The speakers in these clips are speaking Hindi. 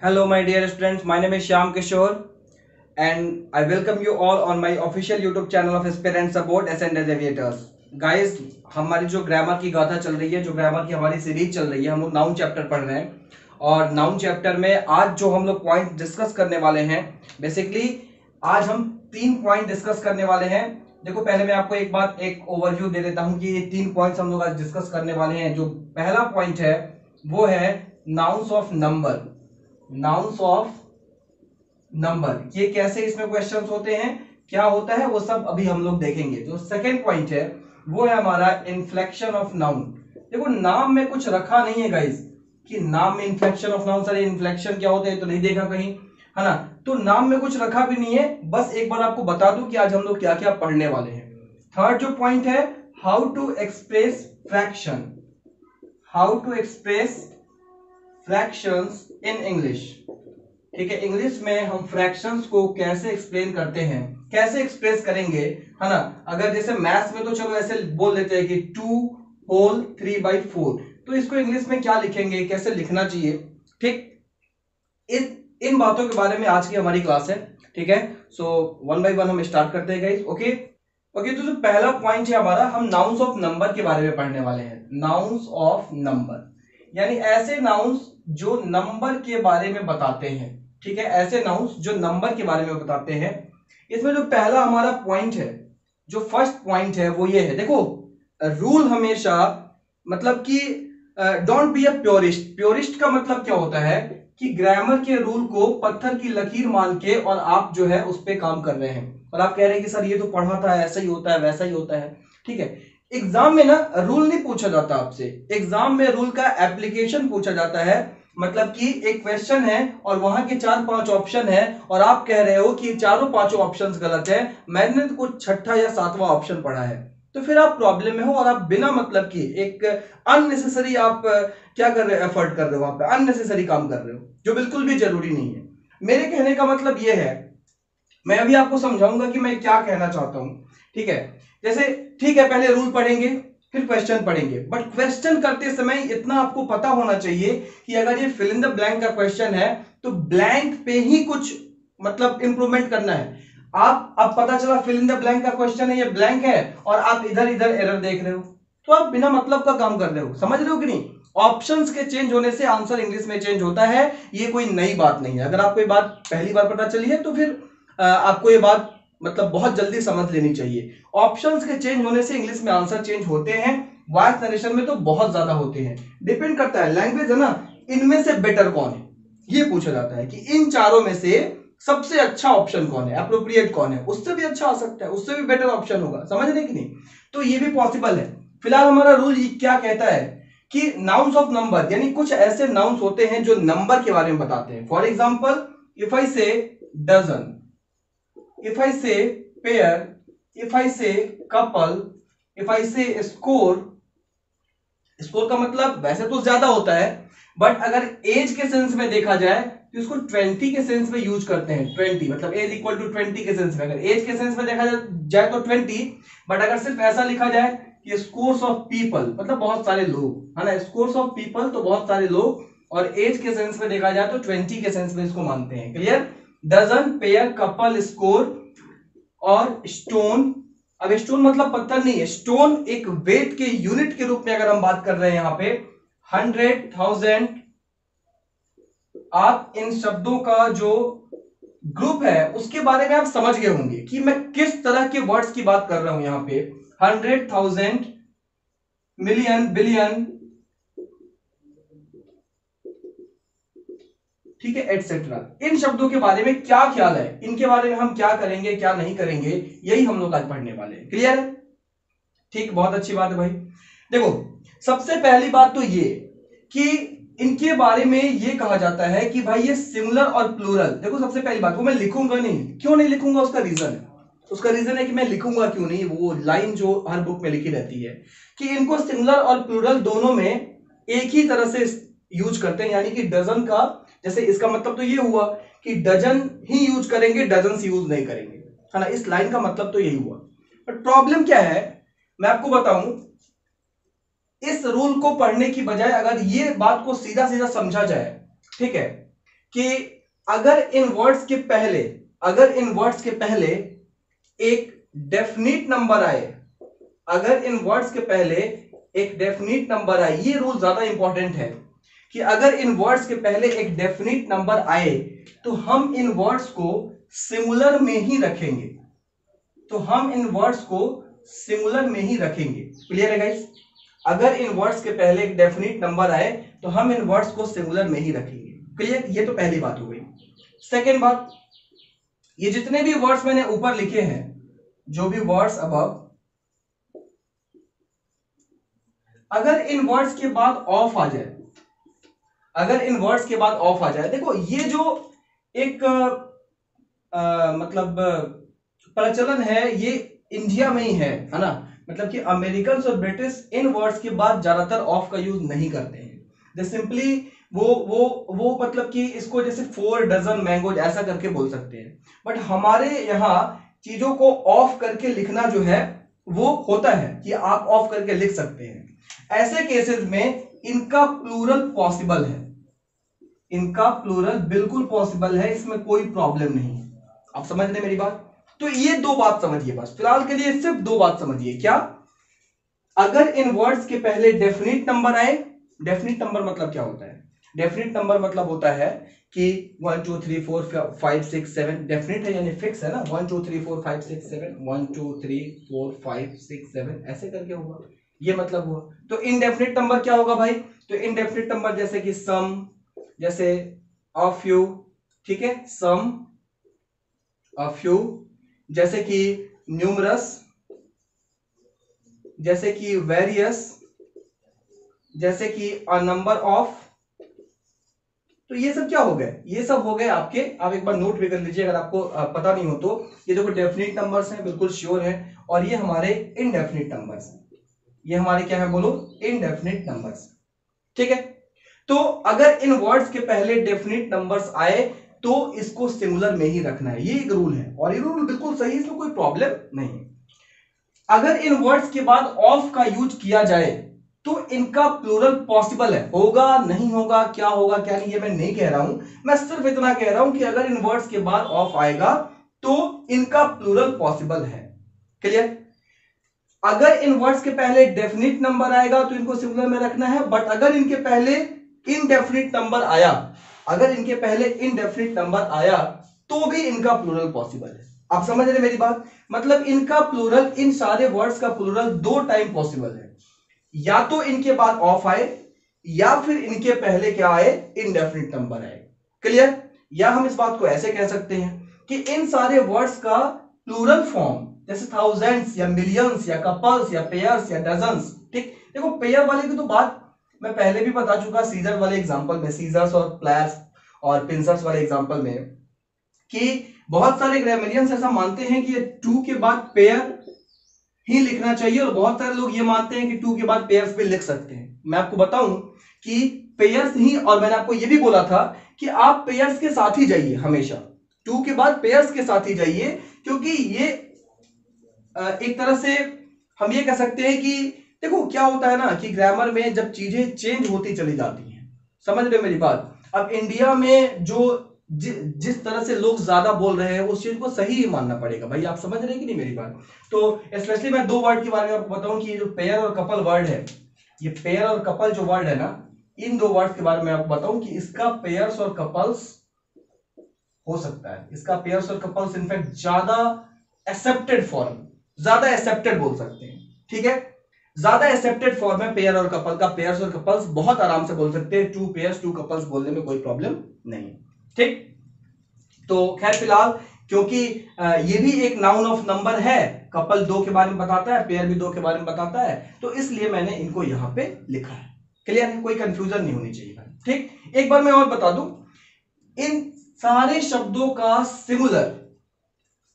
Hello, my dear students. My name is Shyam Kishore, and I welcome you all on my official YouTube channel of Aspirants Support Ascended Aviators. Guys, हमारी जो ग्रामर की गाथा चल रही है, जो ग्रामर की हमारी सीरीज चल रही है, हम लोग नाउन चैप्टर पढ़ रहे हैं और नाउन चैप्टर में आज जो हम लोग पॉइंट डिस्कस करने वाले हैं, बेसिकली आज हम 3 पॉइंट डिस्कस करने वाले हैं। देखो, पहले मैं आपको एक ओवरव्यू दे देता हूं कि ये 3 पॉइंट्स हम लोग आज डिस्कस करने वाले हैं। जो पहला पॉइंट है वो है nouns of number. Nouns of number, ये कैसे इसमें क्वेश्चंस होते हैं, क्या होता है, वो सब अभी हम लोग देखेंगे। जो सेकंड पॉइंट है वो है हमारा इन्फ्लेक्शन ऑफ नाउन। देखो, नाम में कुछ रखा नहीं है गाइस कि नाम में inflection of noun. Sir inflection क्या होता है तो नहीं देखा कहीं, है ना। तो नाम में कुछ रखा भी नहीं है, बस एक बार आपको बता दूं कि आज हम लोग क्या क्या पढ़ने वाले हैं। थर्ड जो पॉइंट है, how to express fraction. How to express fractions in English. ठीक है, इंग्लिश में हम फ्रैक्शंस को कैसे एक्सप्लेन करते हैं, कैसे एक्सप्रेस करेंगे, है ना। अगर जैसे मैथ्स में तो चलो ऐसे बोल देते हैं कि 2 होल 3/4, तो इसको इंग्लिश में क्या लिखेंगे, कैसे लिखना चाहिए। ठीक, इन बातों के बारे में आज की हमारी क्लास है। ठीक है, सो 1 बाय 1 हम स्टार्ट करते हैं गाइस। ओके, तो जो पहला पॉइंट है हमारा, हम नाउन्स ऑफ नंबर के बारे में पढ़ने वाले हैं। नाउन्स ऑफ नंबर यानी ऐसे नाउन्स जो नंबर के बारे में बताते हैं। ठीक है, ऐसे नाउन्स जो नंबर के बारे में बताते हैं। इसमें जो पहला हमारा पॉइंट है, जो फर्स्ट पॉइंट है वो ये है। देखो, रूल हमेशा मतलब कि don't be a purist. Purest का मतलब क्या होता है कि ग्रामर के रूल को पत्थर की लकीर मान के और आप जो है उस पर काम कर रहे हैं और आप कह रहे हैं कि सर ये तो पढ़ा था, ऐसा ही होता है, वैसा ही होता है। ठीक है, एग्जाम में ना रूल नहीं पूछा जाता आपसे, एग्जाम में रूल का एप्लीकेशन पूछा जाता है। मतलब कि एक क्वेश्चन है और वहां के 4-5 ऑप्शन है और आप कह रहे हो कि चारों पांचों ऑप्शंस गलत है, मैंने तो कुछ छठा या सातवां ऑप्शन पढ़ा है, तो फिर आप प्रॉब्लम में हो और आप बिना मतलब की एक अननेसेसरी आप क्या कर रहे हो, एफर्ट कर रहे हो, वहां पे अननेसेसरी काम कर रहे हो जो बिल्कुल भी जरूरी नहीं है। मेरे कहने का मतलब यह है, मैं अभी आपको समझाऊंगा कि मैं क्या कहना चाहता हूं। ठीक है, जैसे ठीक है, पहले रूल पढ़ेंगे फिर क्वेश्चन पढ़ेंगे, बट क्वेश्चन करते समय इतना आपको पता होना चाहिए कि अगर ये फिल इन द ब्लैंक का क्वेश्चन है तो ब्लैंक पे ही कुछ मतलब इंप्रूवमेंट करना है। आप अब पता चला फिल इन द ब्लैंक का क्वेश्चन है, ये ब्लैंक है और आप इधर इधर एरर देख रहे हो, तो आप बिना मतलब का काम कर रहे हो। समझ रहे हो कि नहीं। ऑप्शंस के चेंज होने से आंसर इंग्लिश में चेंज होता है, ये कोई नई बात नहीं है। अगर आपको ये बात पहली बार पता चली है तो फिर आपको ये बात मतलब बहुत जल्दी समझ लेनी चाहिए। ऑप्शंस के चेंज होने से इंग्लिश में आंसर चेंज होते हैं, वॉइस नरेशन में तो बहुत ज्यादा होते हैं। डिपेंड करता है, लैंग्वेज है ना, इनमें से बेटर कौन है, ये पूछा जाता है कि इन चारों में से सबसे अच्छा ऑप्शन कौन है, अप्रोप्रिएट कौन है। उससे भी अच्छा आ सकता है, उससे भी बेटर ऑप्शन होगा, समझ रहे कि नहीं। तो ये भी पॉसिबल है। फिलहाल हमारा रूल क्या कहता है कि नाउन्स ऑफ नंबर यानी कुछ ऐसे नाउन्स होते हैं जो नंबर के बारे में बताते हैं। फॉर एग्जाम्पल, इफ आई से dozen, if I say pair, if I say couple, if I say score, score का मतलब वैसे तो ज्यादा होता है, बट अगर एज के सेंस में देखा जाए तो इसको 20 के सेंस में यूज करते हैं। 20 मतलब एज इक्वल टू 20 के सेंस में, अगर एज के सेंस में देखा जाए तो 20, बट अगर सिर्फ ऐसा लिखा जाए कि स्कोर्स ऑफ पीपल मतलब बहुत सारे लोग, है ना, स्कोर्स ऑफ पीपल तो बहुत सारे लोग, और एज के सेंस में देखा जाए तो 20 के सेंस में इसको मानते हैं। Clear. Dozen, pair, couple, score और स्टोन। अब स्टोन मतलब पत्थर नहीं है, स्टोन एक वेट के यूनिट के रूप में अगर हम बात कर रहे हैं यहां पे 100,000। आप इन शब्दों का जो ग्रुप है उसके बारे में आप समझ गए होंगे कि मैं किस तरह के वर्ड्स की बात कर रहा हूं यहां पे। 100,000, मिलियन, बिलियन, ठीक है, एटसेट्रा। इन शब्दों के बारे में क्या ख्याल है, इनके बारे में हम क्या करेंगे क्या नहीं करेंगे, यही हम लोग आज पढ़ने वाले हैं। क्लियर है। ठीक, बहुत अच्छी बात है भाई। देखो, सबसे पहली बात तो ये कि इनके बारे में ये कहा जाता है कि भाई ये सिंगुलर और प्लूरल। देखो, सबसे पहली बात, वो मैं लिखूंगा नहीं, क्यों नहीं लिखूंगा, उसका रीजन है। उसका रीजन है कि मैं लिखूंगा क्यों नहीं, वो लाइन जो हर बुक में लिखी रहती है कि इनको सिंगुलर और प्लूरल दोनों में एक ही तरह से यूज करते हैं। यानी कि डजन का, जैसे इसका मतलब तो ये हुआ कि डजन ही यूज करेंगे, डजन यूज नहीं करेंगे, है ना। इस लाइन का मतलब तो यही हुआ। बट प्रॉब्लम क्या है, मैं आपको बताऊं, इस रूल को पढ़ने की बजाय अगर ये बात को सीधा सीधा समझा जाए, ठीक है, कि अगर इन वर्ड्स के पहले एक डेफिनिट नंबर आए, अगर इन वर्ड्स के पहले एक डेफिनिट नंबर आए, ये रूल ज्यादा इंपॉर्टेंट है कि अगर इन वर्ड्स के पहले एक डेफिनिट नंबर आए तो हम इन वर्ड्स को सिंगुलर में ही रखेंगे, क्लियर है गाइस? अगर इन वर्ड्स के पहले एक डेफिनिट नंबर आए तो हम इन वर्ड्स को सिंगुलर में ही रखेंगे, क्लियर? ये तो पहली बात हो गई। सेकेंड बात, ये जितने भी वर्ड्स मैंने ऊपर लिखे हैं, जो भी वर्ड्स अबव, अगर इन वर्ड्स के बाद ऑफ आ जाए, देखो ये जो एक मतलब प्रचलन है, ये इंडिया में ही है ना? मतलब कि अमेरिकन और ब्रिटिश इन वर्ड्स के बाद ज्यादातर ऑफ का यूज नहीं करते हैं। दे सिंपली वो मतलब कि इसको जैसे 4 डजन मैंगोज ऐसा करके बोल सकते हैं, बट हमारे यहाँ चीजों को ऑफ करके लिखना जो है वो होता है कि आप ऑफ करके लिख सकते हैं। ऐसे केसेस में इनका प्लूरल पॉसिबल है, बिल्कुल पॉसिबल है, इसमें कोई प्रॉब्लम नहीं है। आप समझ रहे मेरी बात? तो ये 2 बात समझिए, बस फिलहाल के लिए सिर्फ 2 बात समझिए। क्या? अगर इन वर्ड्स के पहले डेफिनिट नंबर आए, डेफिनिट नंबर मतलब क्या होता है? डेफिनिट नंबर मतलब होता है कि 1 2 3 4 5 6 7 डेफिनिट है, यानी फिक्स है ना? 1 2 3 4 5 6 7 1 2 3 4 5 6 7 ऐसे करके होगा, ये मतलब हुआ। तो इनडेफिनिट नंबर क्या होगा भाई? तो इनडेफिनिट नंबर जैसे कि सम, जैसे अ फ्यू, ठीक है, सम अ फ्यू, जैसे कि न्यूमरस, जैसे कि वेरियस, जैसे कि अ नंबर ऑफ। तो ये सब क्या हो गए? ये सब हो गए आपके, आप एक बार नोट भी कर लीजिए अगर आपको पता नहीं हो तो। ये देखो डेफिनिट नंबर्स हैं, बिल्कुल श्योर है, और ये हमारे इनडेफिनिट नंबर्स हैं। ये हमारे क्या है बोलो? इनडेफिनिट नंबर्स, ठीक है? तो अगर इन वर्ड्स के पहले डेफिनिट नंबर्स आए तो इसको सिंगुलर में ही रखना है, ये एक रूल है, और ये रूल बिल्कुल सही है, इसमें कोई प्रॉब्लम नहीं है। अगर इन वर्ड्स के बाद ऑफ का यूज किया जाए तो इनका प्लूरल पॉसिबल है, होगा नहीं होगा, क्या होगा क्या नहीं, ये मैं नहीं कह रहा हूं, मैं सिर्फ इतना कह रहा हूं कि अगर इन वर्ड्स के बाद ऑफ आएगा तो इनका प्लूरल पॉसिबल है, क्लियर? अगर इन वर्ड्स के पहले डेफिनिट नंबर आएगा तो इनको सिंगुलर में रखना है, बट अगर इनके पहले इनडेफिनिट नंबर आया, तो भी इनका प्लूरल पॉसिबल है। आप समझ रहे मेरी बात? मतलब इनका प्लूरल, इन सारे वर्ड्स का प्लूरल 2 टाइम पॉसिबल है, या तो इनके बाद ऑफ आए या फिर इनके पहले क्या आए? इनडेफिनिट नंबर आए, क्लियर? या हम इस बात को ऐसे कह सकते हैं कि इन सारे वर्ड्स का प्लूरल फॉर्म, जैसे थाउजेंड्स या मिलियंस या कपल्स या पेयर्स या डजन्स, ठीक? देखो पेयर वाले की तो बात मैं पहले भी बता चुका, सीजर वाले एग्जांपल में, सीजर्स और प्लेयर्स और पिंसर्स वाले एग्जांपल में, कि बहुत सारे ग्रामरियंस ऐसा मानते हैं कि 2 के बाद पेयर ही लिखना चाहिए, और बहुत सारे लोग ये मानते हैं कि 2 के बाद पेयर्स भी लिख सकते हैं। मैं आपको बताऊं कि पेयर्स ही, और मैंने आपको ये भी बोला था कि आप पेयर्स के साथ ही जाइए, हमेशा 2 के बाद पेयर्स के साथ ही जाइए, क्योंकि ये एक तरह से हम ये कह सकते हैं कि देखो क्या होता है ना कि ग्रामर में जब चीजें चेंज होती चली जाती हैं, समझ रहे मेरी बात? अब इंडिया में जो जिस तरह से लोग ज्यादा बोल रहे हैं उस चीज को सही ही मानना पड़ेगा भाई, आप समझ रहे हैं कि नहीं मेरी बात? तो स्पेशली मैं 2 वर्ड के बारे में आपको बताऊं कि ये जो पेयर और कपल वर्ड है, ये पेयर और कपल जो वर्ड है ना, इन 2 वर्ड के बारे में आपको बताऊं कि इसका पेयर्स और कपल्स हो सकता है, इसका पेयर्स और कपल्स इनफैक्ट ज्यादा एक्सेप्टेड फॉर्म, ज्यादा एक्सेप्टेड बोल सकते हैं, ठीक है? ज्यादा एक्सेप्टेड फॉर्म है पेयर और कपल का, पेयर्स और कपल्स बहुत आराम से बोल सकते हैं, 2 पेयर्स 2 कपल्स बोलने में कोई प्रॉब्लम नहीं, ठीक? तो खैर फिलहाल क्योंकि ये भी एक नाउन ऑफ नंबर है, कपल 2 के बारे में बताता है, पेयर भी 2 के बारे में बताता है, तो इसलिए मैंने इनको यहां पे लिखा है, क्लियर है? कोई कंफ्यूजन नहीं होनी चाहिए भाई, ठीक? एक बार मैं और बता दूं, इन सारे शब्दों का सिंगुलर,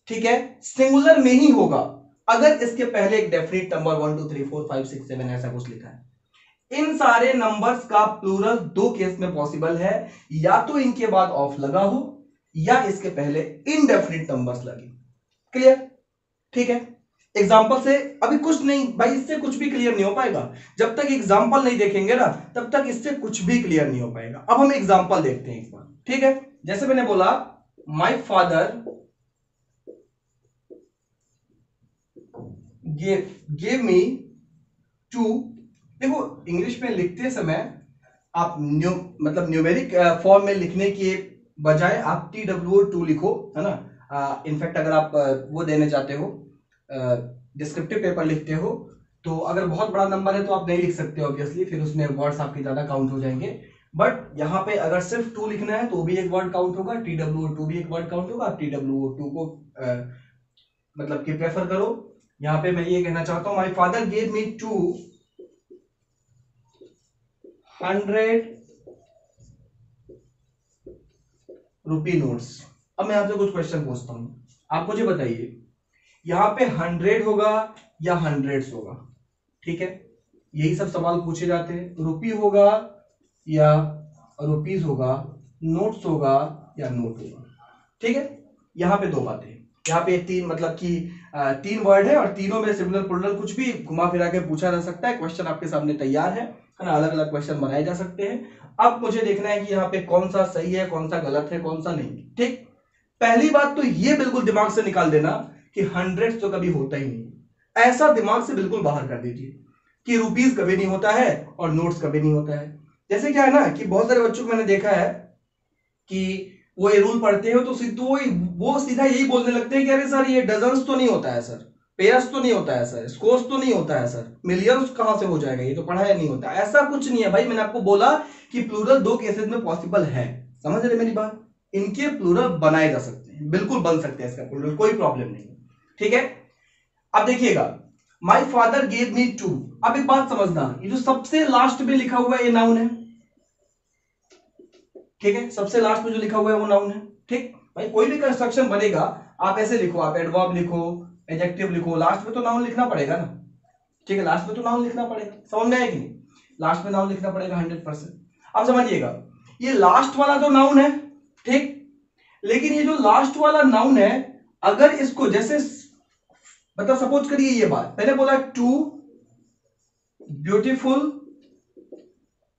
ठीक है, सिंगुलर में ही होगा अगर इसके पहले एक डेफिनिट नंबर 1 2 3 4 5 6 7 ऐसा कुछ लिखा है। इन सारे नंबर्स का प्लूरल 2 केस में पॉसिबल है, या तो इनके बाद ऑफ लगा हो या इसके पहले इनडेफिनिट नंबर्स लगे, क्लियर? ठीक है? एग्जाम्पल से अभी कुछ नहीं भाई, इससे कुछ भी क्लियर नहीं हो पाएगा जब तक एग्जाम्पल नहीं देखेंगे ना, तब तक इससे कुछ भी क्लियर नहीं हो पाएगा। अब हम एग्जाम्पल देखते हैं एक बार, ठीक है? जैसे मैंने बोला my father give me two. देखो इंग्लिश में लिखते समय आप मतलब न्यूमेरिक फॉर्म में लिखने के बजाय आप TWO2 लिखो, है ना। इनफैक्ट अगर आप वो देने चाहते हो, डिस्क्रिप्टिव पेपर लिखते हो, तो अगर बहुत बड़ा नंबर है तो आप नहीं लिख सकते ऑब्वियसली, फिर उसमें वर्ड्स आपके ज्यादा काउंट हो जाएंगे। बट यहाँ पे अगर सिर्फ 2 लिखना है तो भी एक वर्ड काउंट होगा, TWO2 भी एक वर्ड काउंट होगा। आप TWO2 को मतलब कि प्रेफर करो। यहाँ पे मैं ये कहना चाहता हूं, my father gave me 200 rupee notes. अब मैं आपसे कुछ क्वेश्चन पूछता हूं, आप मुझे बताइए यहां पे 100 होगा या हंड्रेड्स होगा? ठीक है, यही सब सवाल पूछे जाते हैं। रुपी होगा या रुपीज होगा, नोट्स होगा या नोट होगा। ठीक है, यहां पे दो बातें, यहाँ पे तीन मतलब कि 3 वर्ड है और तीनों में सिंगुलर प्लूरल कुछ भी घुमा फिरा के पूछा जा सकता है। क्वेश्चन आपके सामने तैयार है ना, अलग अलग क्वेश्चन बनाए जा सकते हैं। अब मुझे देखना है कि यहाँ पे कौन सा सही है, कौन सा गलत है, कौन सा नहीं। ठीक, पहली बात तो ये बिल्कुल दिमाग से निकाल देना कि हंड्रेड्स तो कभी होता ही नहीं। ऐसा दिमाग से बिल्कुल बाहर कर दीजिए कि रुपीज कभी नहीं होता है और नोट्स कभी नहीं होता है। जैसे क्या है ना कि बहुत सारे बच्चों को मैंने देखा है कि वो ये रूल पढ़ते हो तो वो सीधा यही बोलने लगते हैं कि अरे सर ये डजन्स तो नहीं होता है सर, पेयर्स तो नहीं होता है सर, स्कोर्स तो नहीं होता है सर, मिलियंस कहां से हो जाएगा, ये तो पढ़ाया नहीं होता। ऐसा कुछ नहीं है भाई, मैंने आपको बोला कि प्लूरल 2 केसेस में पॉसिबल है। समझ रहे मेरी बात? इनके प्लूरल बनाए जा सकते हैं, बिल्कुल बन सकते हैं इसका प्लूरल, कोई प्रॉब्लम नहीं। ठीक है, अब देखिएगा माई फादर गेव मी 2। अब एक बात समझना, ये जो सबसे लास्ट में लिखा हुआ है ये नाउन है। ठीक है, सबसे लास्ट में जो लिखा हुआ है वो नाउन है। ठीक भाई, कोई भी कंस्ट्रक्शन बनेगा आप ऐसे लिखो, आप एडवर्ब लिखो, एडजेक्टिव लिखो, लास्ट में तो नाउन लिखना पड़ेगा ना। ठीक है, लास्ट में तो नाउन लिखना पड़ेगा, समझ में आया कि नहीं? लास्ट में नाउन लिखना पड़ेगा 100%। अब समझिएगा, ये लास्ट वाला तो नाउन है, ठीक, लेकिन ये जो लास्ट वाला नाउन है, अगर इसको जैसे मतलब सपोज करिए ये बात, मैंने बोला 2 ब्यूटीफुल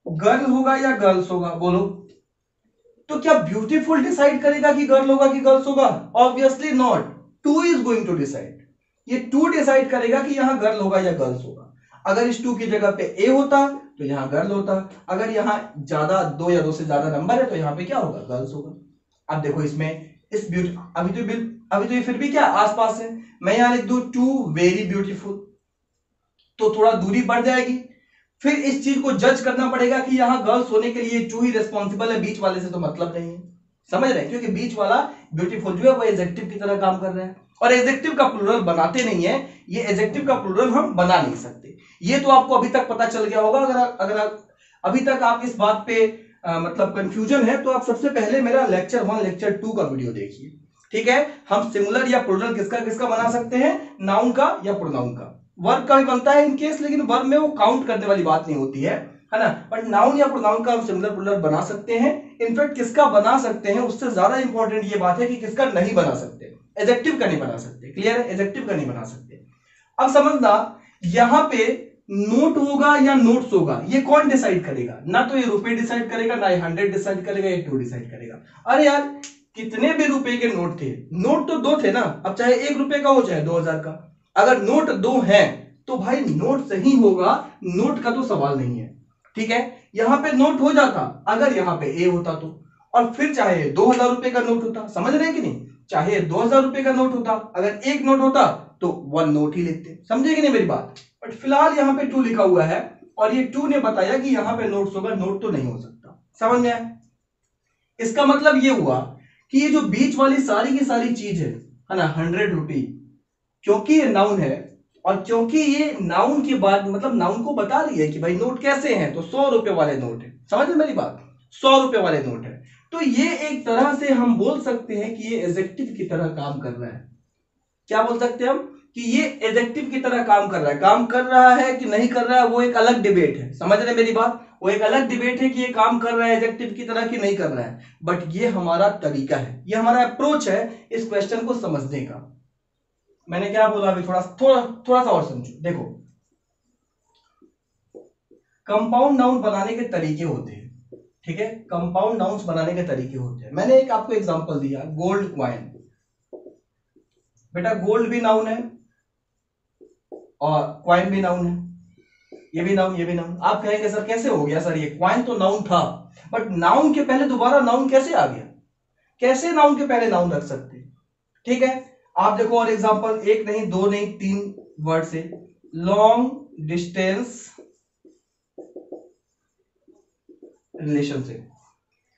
गर्ल होगा या गर्ल्स होगा, बोलो। तो क्या ब्यूटीफुल डिसाइड करेगा कि गर्ल होगा कि गर्ल्स होगा? Obviously not, 2 is going to decide. ये 2 डिसाइड करेगा कि यहां गर्ल होगा या गर्ल्स होगा। अगर इस 2 की जगह पे ए होता तो यहां गर्ल होता, अगर यहां ज्यादा 2 या 2 से ज्यादा नंबर है तो यहां पे क्या होगा? गर्ल्स होगा। अब देखो इसमें इस ब्यूटी अभी तो ये फिर भी क्या आसपास है। मैं यहां लिख दूं 2 वेरी ब्यूटीफुल, तो थोड़ा दूरी बढ़ जाएगी। फिर इस चीज को जज करना पड़ेगा कि यहां गर्ल्स होने के लिए 2 ही रिस्पॉन्सिबल है, बीच वाले से तो मतलब नहीं है। समझ रहे हैं? क्योंकि बीच वाला ब्यूटीफुल जो है वो एडजेक्टिव की तरह काम कर रहा है, और एडजेक्टिव का प्लूरल बनाते नहीं है। ये एडजेक्टिव का प्लूरल हम बना नहीं सकते। ये तो आपको अभी तक पता चल गया होगा। अगर अभी तक आप इस बात पे मतलब कंफ्यूजन है तो आप सबसे पहले मेरा लेक्चर 1 लेक्चर 2 का वीडियो देखिए। ठीक है, हम सिंगुलर या प्लूरल किसका किसका बना सकते हैं? नाउन का या प्रोनाउन का। वर्ब का भी बनता है इन केस, लेकिन वर्ब में वो काउंट करने वाली बात नहीं होती है ना। बट नाउन या प्रोनाउन का हम सिंगुलर प्लूरल बना सकते हैं। इनफैक्ट किसका बना सकते हैं उससे ज्यादा इंपॉर्टेंट ये बात है कि किसका नहीं बना सकते। एडजेक्टिव का नहीं बना सकते। क्लियर है? एडजेक्टिव का नहीं बना सकते। अब समझना, यहां पे नोट होगा या नोट्स होगा, ये कौन डिसाइड करेगा? ना तो ये रुपए डिसाइड करेगा, ना ये 100 डिसाइड करेगा, ये 2 डिसाइड करेगा। अरे यार, कितने भी रुपए के नोट थे, नोट तो 2 थे ना। अब चाहे 1 रुपए का हो चाहे 2000 का, अगर नोट 2 है तो भाई नोट सही होगा, नोट का तो सवाल नहीं है। ठीक है, यहां पे नोट हो जाता अगर यहां पे ए होता तो, और फिर चाहे 2000 रुपए का नोट होता। समझ रहे हैं कि नहीं? चाहे 2000 रुपए का नोट होता, अगर एक नोट होता तो 1 नोट ही लिखते। समझे कि नहीं मेरी बात? बट फिलहाल यहां पे 2 लिखा हुआ है और ये 2 ने बताया कि यहां पे नोट्स होगा, नोट तो नहीं हो सकता। समझ में आया? इसका मतलब ये हुआ कि ये जो बीच वाली सारी की सारी चीज है ना, 100 रुपी, क्योंकि ये नाउन है और क्योंकि ये नाउन के बाद मतलब नाउन को बता रही है कि भाई नोट कैसे हैं, तो 100 रुपए वाले नोट है। समझ में मेरी बात? 100 रुपए वाले नोट है, तो ये एक तरह से हम बोल सकते हैं कि ये एडजेक्टिव की तरह काम कर रहा है। क्या बोल सकते हैं हम? कि ये एडजेक्टिव की तरह काम कर रहा है। काम कर रहा है कि नहीं कर रहा है वो एक अलग डिबेट है। समझ रहे मेरी बात? वो एक अलग डिबेट है कि ये काम कर रहा है एडजेक्टिव की तरह कि नहीं कर रहा है। बट ये हमारा तरीका है, ये हमारा अप्रोच है इस क्वेश्चन को समझने का। मैंने क्या बोला अभी? थोड़ा सा और समझो। देखो, कंपाउंड नाउन बनाने के तरीके होते हैं। ठीक है, कंपाउंड नाउन्स बनाने के तरीके होते हैं। मैंने एक आपको एग्जांपल दिया, गोल्ड क्वाइन। बेटा गोल्ड भी नाउन है और क्वाइन भी नाउन है, ये भी नाउन, ये भी नाउन। आप कहेंगे सर कैसे हो गया सर, ये क्वाइन तो नाउन था, बट नाउन के पहले दोबारा नाउन कैसे आ गया? कैसे नाउन के पहले नाउन रख सकते हैं? ठीक है, आप देखो और एग्जांपल, एक नहीं, दो नहीं, तीन वर्ड से, long distance relationship.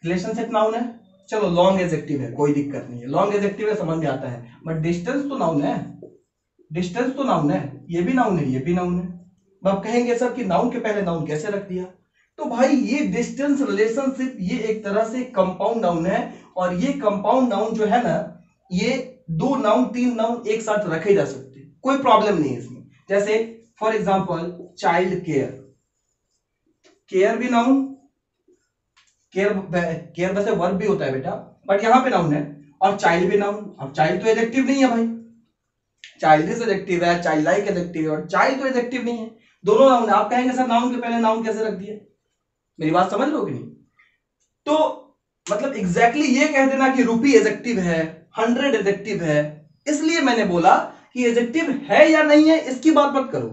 Relationship noun है, चलो लॉन्ग एडजेक्टिव है, कोई दिक्कत नहीं है, लॉन्ग एडजेक्टिव है, समझ में आता है, बट डिस्टेंस तो नाउन है, डिस्टेंस तो नाउन है, ये भी नाउन है, ये भी नाउन है। आप कहेंगे सर कि नाउन के पहले नाउन कैसे रख दिया? तो भाई ये डिस्टेंस रिलेशनशिप ये एक तरह से कंपाउंड नाउन है, और ये कंपाउंड नाउन जो है ना, ये दो नाउन तीन नाउन एक साथ रखे जा सकते हैं, कोई प्रॉब्लम नहीं है इसमें। जैसे for example child care, care भी नाउन, केयर केयर वैसे वर्ब भी होता है बेटा, बट यहां पे नाउन है, और चाइल्ड भी नाउन। अब चाइल्ड तो एडजेक्टिव नहीं है भाई, चाइल्डिश एडजेक्टिव है, चाइल्ड लाइक एडजेक्टिव है, और चाइल्ड तो एडजेक्टिव नहीं है, दोनों नाउन है। आप कहेंगे सर नाउन के पहले नाउन कैसे रख दिए? मेरी बात समझ लो कि नहीं? तो मतलब एग्जैक्टली ये कह देना कि रुपी एडजेक्टिव है, 100 एडजेक्टिव है, इसलिए मैंने बोला कि एडजेक्टिव है या नहीं है इसकी बात मत करो,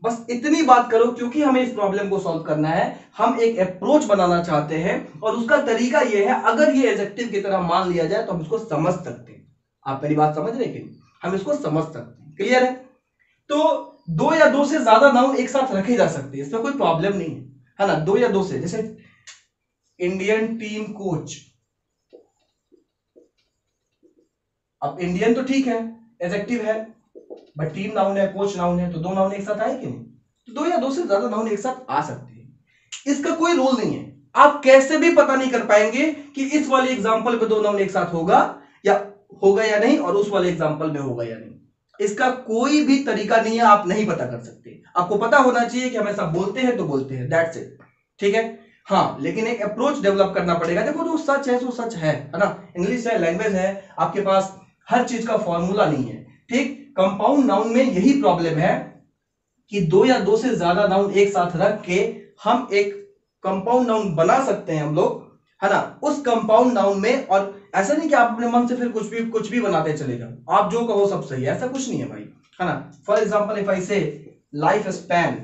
बस इतनी बात करो, क्योंकि हमें इस प्रॉब्लम को सॉल्व करना है, हम एक अप्रोच बनाना चाहते हैं, और उसका तरीका यह है, अगर ये एडजेक्टिव की तरह मान लिया जाए तो हम इसको समझ सकते हैं। आप मेरी बात समझ रहे कि हम इसको समझ सकते हैं, क्लियर है? तो दो या दो से ज्यादा नाउन एक साथ रखे जा सकते हैं, इसमें कोई प्रॉब्लम नहीं है ना, दो या दो से। जैसे इंडियन टीम कोच, अब इंडियन तो ठीक है एडजेक्टिव है, बट टीम नाउन है, कोच नाउन है, तो दो नाउन एक साथ आए कि नहीं? तो दो या दो से ज्यादा नाउन एक साथ आ सकते हैं, इसका कोई रूल नहीं है। आप कैसे भी पता नहीं कर पाएंगे कि इस वाले एग्जांपल पे दो नाउन एक साथ होगा या नहीं, और उस वाले एग्जांपल में होगा या नहीं, इसका कोई भी तरीका नहीं है, आप नहीं पता कर सकते। आपको पता होना चाहिए कि हमेशा बोलते हैं तो बोलते हैं, दैट्स इट, ठीक है? हाँ, लेकिन एक अप्रोच डेवलप करना पड़ेगा। देखो जो सच है सो सच है ना, इंग्लिश है, लैंग्वेज है, आपके पास हर चीज का फॉर्मूला नहीं है, ठीक? कंपाउंड नाउन में यही प्रॉब्लम है कि दो या दो से ज्यादा नाउन एक साथ रख के हम एक कंपाउंड नाउन बना सकते हैं हम लोग, है ना? उस कंपाउंड नाउन में, और ऐसा नहीं कि आप अपने मन से फिर कुछ भी बनाते चले जाओ, आप जो कहो सब सही है, ऐसा कुछ नहीं है भाई, है ना? फॉर एग्जांपल इफ आई से लाइफ स्पैन,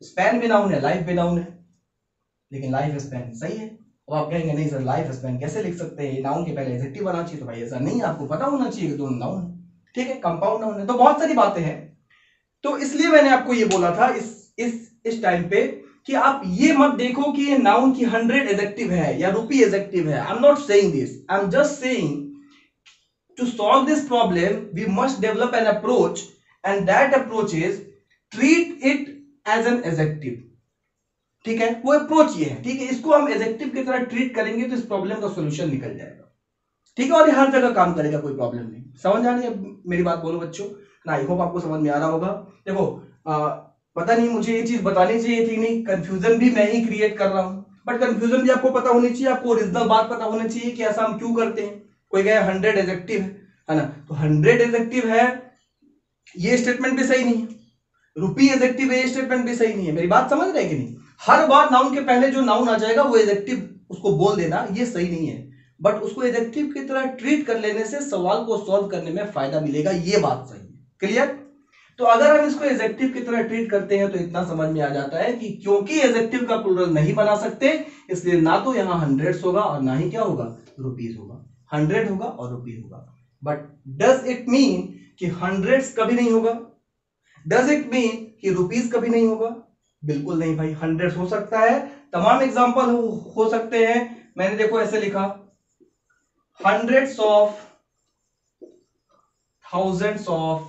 स्पैन भी नाउन है, लाइफ भी नाउन है, लेकिन लाइफ स्पैन सही है। अब आप कहेंगे नहीं सर लाइफ स्पैन कैसे लिख सकते हैं, नाउन के पहले एडजेक्टिव आना चाहिए, तो भाई ऐसा नहीं, आपको पता होना चाहिए कि दोनों नाउन है, ठीक है? कंपाउंड नाउन है, तो बहुत सारी बातें हैं, तो इसलिए मैंने आपको ये बोला था इस टाइम पे कि आप ये मत देखो कि ये नाउन की 100 एडजेक्टिव है या रुपी एडजेक्टिव है। I am not saying this, I am just saying to solve this problem we must develop an approach, and that approach is treat it as an adjective, ठीक है? वो अप्रोच ये है, ठीक है? इसको हम एडजेक्टिव की तरह ट्रीट करेंगे तो इस प्रॉब्लम का सॉल्यूशन निकल जाएगा, ठीक है? और ये हर जगह काम करेगा, कोई प्रॉब्लम नहीं। समझ आ रही है मेरी बात? बोलो बच्चों ना, आई होप आपको समझ में आ रहा होगा। देखो पता नहीं मुझे ये चीज बतानी चाहिए थी, नहीं, कंफ्यूजन भी मैं ही क्रिएट कर रहा हूं, बट कंफ्यूजन भी आपको पता होनी चाहिए, आपको ओरिजिनल बात पता होनी चाहिए कि ऐसा हम क्यों करते हैं। कोई कहे 100 एडजेक्टिव है ना, तो 100 एडजेक्टिव है ये स्टेटमेंट भी सही नहीं है, रुपी एडजेक्टिव है ये स्टेटमेंट भी सही नहीं है। मेरी बात समझ रहे हैं कि नहीं? हर बार नाउन के पहले जो नाउन आ जाएगा वो एडजेक्टिव उसको बोल देना, ये सही नहीं है, बट उसको एडजेक्टिव की तरह ट्रीट कर लेने से सवाल को सॉल्व करने में फायदा मिलेगा, ये बात सही है, क्लियर? तो अगर हम इसको एडजेक्टिव की तरह ट्रीट करते हैं तो इतना समझ में आ जाता है कि क्योंकि एडजेक्टिव का प्लूरल नहीं बना सकते, इसलिए ना तो यहां हंड्रेड्स होगा और ना ही क्या होगा, रुपीस होगा। 100 होगा और रुपी होगा, बट डज इट मीन कि हंड्रेड्स कभी नहीं होगा? डज इट मीन कि रुपीस कभी नहीं होगा? बिल्कुल नहीं भाई, हंड्रेड्स हो सकता है, तमाम एग्जांपल हो सकते हैं। मैंने देखो ऐसे लिखा, hundreds of thousands of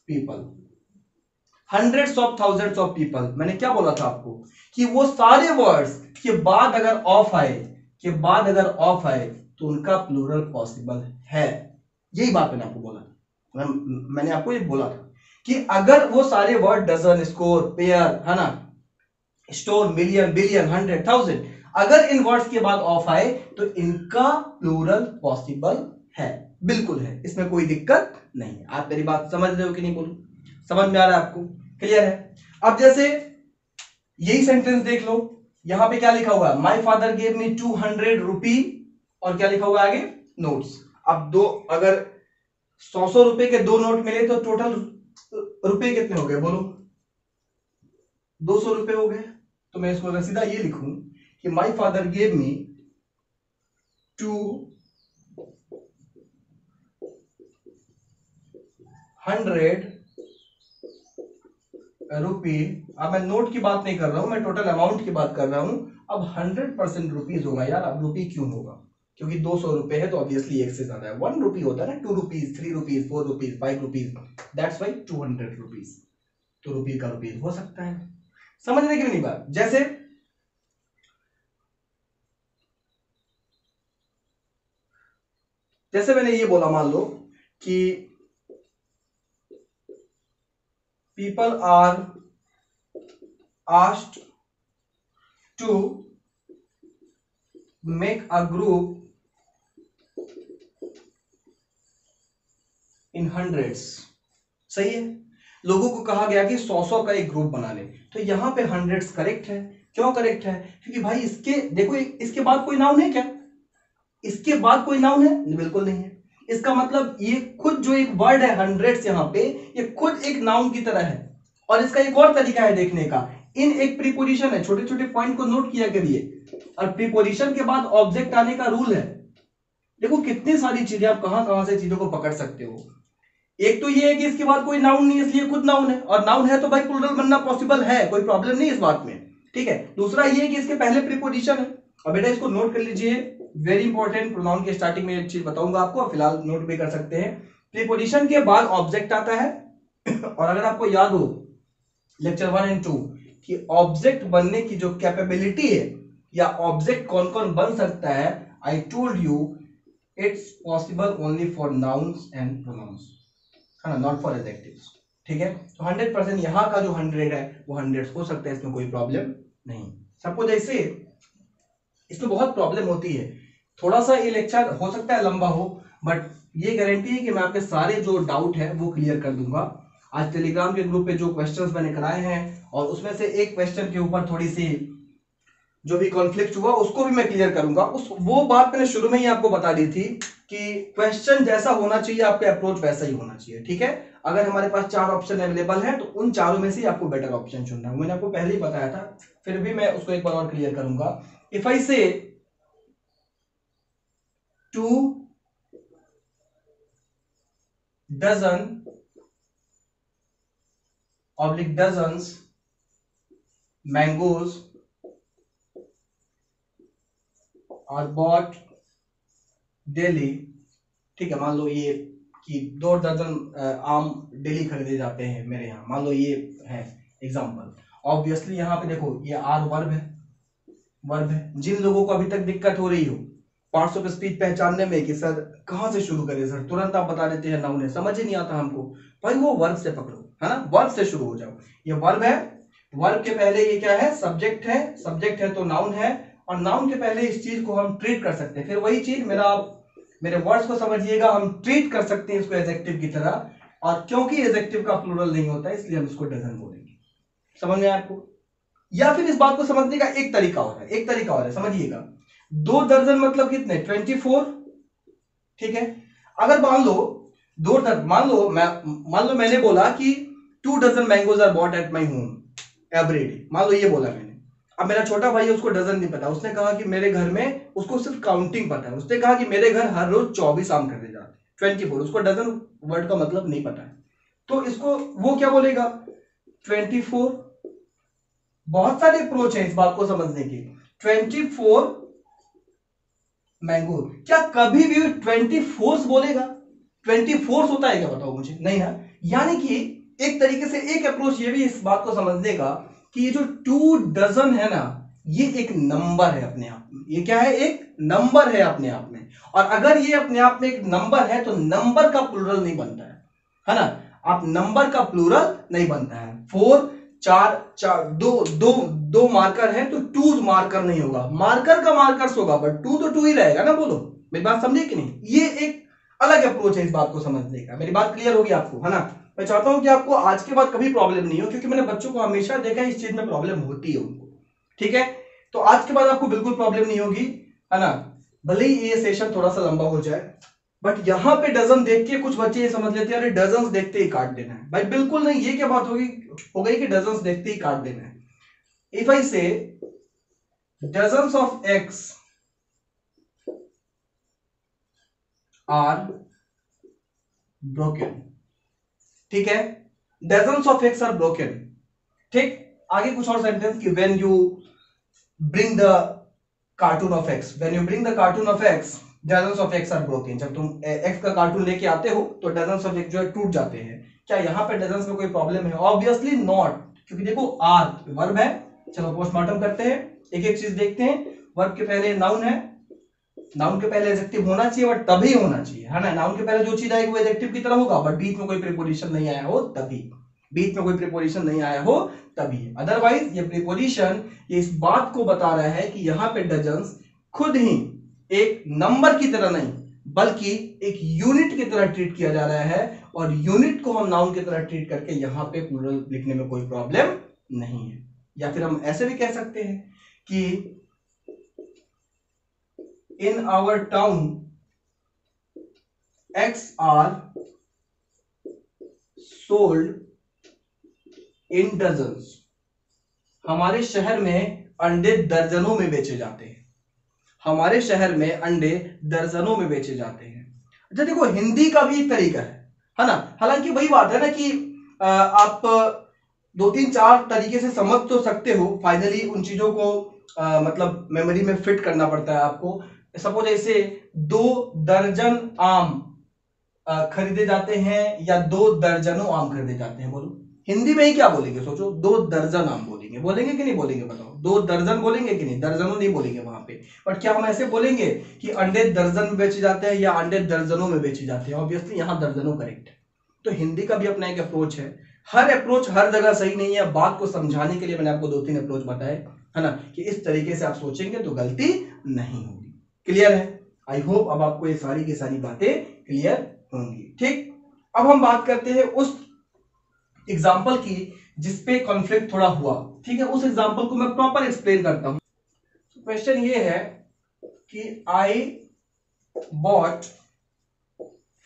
people, hundreds of thousands of people। मैंने क्या बोला था आपको कि वो सारे वर्ड्स के बाद अगर ऑफ आए तो उनका प्लूरल पॉसिबल है, यही बात मैंने आपको बोला था। मैंने आपको ये बोला था कि अगर वो सारे वर्ड डजन, स्कोर, पेयर, है ना, स्टोर, मिलियन, बिलियन, 100, 1000, अगर इन वर्ड्स के बाद ऑफ आए तो इनका प्लूरल पॉसिबल है, बिल्कुल है, इसमें कोई दिक्कत नहीं है। आप मेरी बात समझ रहे हो कि नहीं? बोलो, समझ में आ रहा है आपको? क्लियर है? अब जैसे यही सेंटेंस देख लो, यहां पे क्या लिखा हुआ है, माई फादर गेव मी 200 रुपी, और क्या लिखा हुआ है आगे, नोट्स। अब दो, अगर 100 रुपए के दो नोट मिले तो टोटल रुपए कितने हो गए बोलो, 200 रुपए हो गए। तो मैं इसको अगर सीधा ये लिखूं कि माई फादर गेव मी 200 रुपी, अब मैं नोट की बात नहीं कर रहा हूं, मैं टोटल अमाउंट की बात कर रहा हूं। अब 100% रुपीज होगा यार। अब रुपी क्यों होगा, क्योंकि 200 रुपए है तो ऑब्वियसली एक से ज्यादा है। 1 रुपी होता है ना, 2 rupees, 3 rupees, 4 rupees, 5 rupees, that's why 200 rupees. तो रुपी का रुपीज हो सकता है। समझने की नहीं बात। जैसे मैंने ये बोला, मान लो कि people are asked to make a group in hundreds। सही है, लोगों को कहा गया कि 100 का एक ग्रुप बना ले। तो यहां पे हंड्रेड्स करेक्ट है। क्यों करेक्ट है, क्योंकि भाई इसके देखो, इसके बाद कोई नाउन है क्या, इसके बाद कोई नाउन है, बिल्कुल नहीं है। इसका मतलब ये खुद जो एक वर्ड है हंड्रेड्स यहां पे, ये खुद एक नाउन की तरह है। और इसका एक और तरीका है देखने का, इन एक प्रीपोजिशन है, छोटे छोटे पॉइंट को नोट किया करिए। और प्रीपोजिशन के बाद ऑब्जेक्ट आने का रूल है। देखो कितनी सारी चीजें, आप कहां से चीजों को पकड़ सकते हो। एक तो ये है कि इसके बाद कोई नाउन नहीं, इसलिए खुद नाउन है, और नाउन है तो भाई प्लूरल बनना पॉसिबल है, कोई प्रॉब्लम नहीं इस बात में, ठीक है। दूसरा ये है कि इसके पहले प्रीपोजिशन है। और बेटा इसको नोट कर लीजिए, वेरी इंपॉर्टेंट, प्रोनाउन के स्टार्टिंग में एक चीज बताऊंगा आपको, फिलहाल नोट भी कर सकते हैं। प्रीपोजिशन के बाद ऑब्जेक्ट आता है। और अगर आपको याद हो लेक्चर 1 और 2 कि ऑब्जेक्ट बनने की जो कैपेबिलिटी है, या ऑब्जेक्ट कौन कौन बन सकता है, I told you it's possible only for nouns and pronouns, है ना, नॉट फॉर एडजेक्टिव्स, ठीक है। तो 100% यहां का जो 100 है वो 100 हो सकता है, इसमें कोई प्रॉब्लम नहीं। सपोज ऐसे इसमें बहुत प्रॉब्लम होती है, थोड़ा सा ये लेक्चर हो सकता है लंबा हो, बट ये गारंटी है कि मैं आपके सारे जो डाउट है वो क्लियर कर दूंगा। आज टेलीग्राम के ग्रुप पे जो क्वेश्चंस मैंने कराए हैं, और उसमें से एक क्वेश्चन के ऊपर थोड़ी सी जो भी कॉन्फ्लिक्ट हुआ उसको भी मैं क्लियर करूंगा। वो बात मैंने शुरू में ही आपको बता दी थी कि क्वेश्चन जैसा होना चाहिए आपका अप्रोच वैसा ही होना चाहिए, ठीक है। अगर हमारे पास 4 ऑप्शन अवेलेबल है तो उन चारों में से आपको बेटर ऑप्शन चुनना है। मैंने आपको पहले ही बताया था, फिर भी मैं उसको एक बार और क्लियर करूंगा। इफ आई से 2 dozen oblique dozens mangoes are bought daily, ठीक है। मान लो ये कि 2 दर्जन आम डेली खरीदे जाते हैं मेरे यहाँ, मान लो ये है एग्जांपल। ऑब्वियसली यहाँ पे देखो ये आर वर्ब है। जिन लोगों को अभी तक दिक्कत हो रही हो पार्ट्स ऑफ स्पीच पहचानने में कि सर कहां से शुरू करें सर, तुरंत आप बता देते हैं नाउन है, समझ ही नहीं आता हमको, भाई वो वर्ब से पकड़ो, है ना, वर्ब से शुरू हो जाओ। ये वर्ब है, वर्ब के पहले ये क्या है, सब्जेक्ट है तो नाउन है, और नाउन के पहले इस चीज को हम ट्रीट कर सकते हैं। फिर वही चीज मेरे वर्ड्स को समझिएगा, हम ट्रीट कर सकते हैं इसको एडजेक्टिव की तरह, और क्योंकि एडजेक्टिव का प्लूरल नहीं होता है इसलिए हम इसको डजन बोलेंगे। समझ में आपको? या फिर इस बात को समझने का एक तरीका और है, समझिएगा। 2 दर्जन मतलब कितने, 24, ठीक है। अगर मान लो 2 दर्जन, मान लो मैंने बोला कि 2 dozen mangoes are bought at my home every day, मान लो ये बोला मैंने। अब मेरा छोटा भाई है, उसको डजन नहीं पता, उसने कहा कि मेरे घर में, उसको सिर्फ काउंटिंग पता है, उसने कहा कि मेरे घर हर रोज 24 आम खरीदे जाते हैं, 24, उसको डजन वर्ड का मतलब नहीं पता है। तो इसको वो क्या बोलेगा, 24। बहुत सारे अप्रोच है इस बात को समझने की। 24 मैंगो, क्या कभी भी 24 बोलेगा? 24 होता है क्या, बताओ मुझे, नहीं ना। यानी कि एक तरीके से एक अप्रोच ये भी इस बात को समझने का कि ये जो 2 डजन है ना, ये एक नंबर है अपने आप में। ये क्या है, एक नंबर है अपने आप में। और अगर ये अपने आप में एक नंबर है तो नंबर का प्लूरल नहीं बनता है ना। आप नंबर का प्लूरल नहीं बनता है। 4 4 दो मार्कर है तो 2 मार्कर नहीं होगा, मार्कर का मार्कर्स होगा, बट 2 तो 2 ही रहेगा ना। बोलो मेरी बात समझे कि नहीं? ये एक अलग अप्रोच है इस बात को समझने का। मेरी बात क्लियर होगी आपको, है ना। मैं चाहता हूं कि आपको आज के बाद कभी प्रॉब्लम नहीं हो, क्योंकि मैंने बच्चों को हमेशा देखा है इस चीज में प्रॉब्लम होती है उनको, ठीक है। तो आज के बाद आपको बिल्कुल प्रॉब्लम नहीं होगी, है ना। भले ही ये सेशन थोड़ा सा लंबा हो जाए, बट यहां पे डजन देख के कुछ बच्चे ये समझ लेते हैं अरे डजन देखते ही काट देना है। भाई बिल्कुल नहीं, ये क्या बात हो गई कि डजन देखते ही काट देना है। If I say dozens of eggs are broken, ठीक है, dozens of eggs are broken, ठीक। आगे कुछ और सेंटेंस कि when you bring the carton of eggs, when you bring the carton of eggs dozens of eggs are broken, जब तुम एक्स का कार्टून लेके आते हो तो डजन्स ऑफ एक्स जो है टूट जाते हैं। क्या यहां पे डजन्स में कोई प्रॉब्लम है? ऑब्वियसली नॉट, क्योंकि देखो आर वर्ब है। चलो पोस्टमार्टम करते हैं, एक एक चीज देखते हैं। वर्ब के पहले नाउन है, नाउन के पहले एडजेक्टिव होना चाहिए, बट तभी होना चाहिए, है ना। नाउन के पहले जो चीज आएगी वो एडजेक्टिव की तरह होगा, बट बीच में कोई प्रीपोजिशन नहीं आया हो तभी, बीच में कोई प्रीपोजिशन नहीं आया हो तभी। अदरवाइज ये प्रीपोजिशन ये इस बात को बता रहा है कि यहाँ पे डजन्स खुद ही एक नंबर की तरह नहीं बल्कि एक यूनिट की तरह ट्रीट किया जा रहा है, और यूनिट को हम नाउन की तरह ट्रीट करके यहां पे प्लूरल लिखने में कोई प्रॉब्लम नहीं है। या फिर हम ऐसे भी कह सकते हैं कि in our town eggs are sold in dozens, हमारे शहर में अंडे दर्जनों में बेचे जाते हैं, हमारे शहर में अंडे दर्जनों में बेचे जाते हैं। अच्छा देखो हिंदी का भी एक तरीका है ना। हालांकि वही बात है ना कि आप 2-3-4 तरीके से समझ तो सकते हो, फाइनली उन चीजों को मतलब मेमोरी में फिट करना पड़ता है आपको। सपोज ऐसे 2 दर्जन आम खरीदे जाते हैं या 2 दर्जनों आम खरीदे जाते हैं, बोलो हिंदी में ही क्या बोलेंगे? सोचो, 2 दर्जन आम बोलेंगे, बोलेंगे कि नहीं बोलेंगे? बताओ, 2 दर्जन बोलेंगे कि नहीं? दर्जनों नहीं बोलेंगे वहां पे। बट क्या हम ऐसे बोलेंगे कि अंडे दर्जन में बेचे जाते हैं या अंडे दर्जनों में बेचे जाते हैं? ऑब्वियसली यहां दर्जनों करेक्ट है। तो हिंदी का भी अपना एक अप्रोच है, हर अप्रोच हर जगह सही नहीं है। बात को समझाने के लिए मैंने आपको 2-3 अप्रोच बताए, है ना, कि इस तरीके से आप सोचेंगे तो गलती नहीं होगी। क्लियर है? आई होप अब आपको ये सारी की सारी बातें क्लियर होंगी, ठीक। अब हम बात करते हैं उस एग्जाम्पल की जिसपे कॉन्फ्लिक्ट थोड़ा हुआ, ठीक है। उस एग्जाम्पल को मैं प्रॉपर एक्सप्लेन करता हूं। क्वेश्चन ये है कि आई बॉट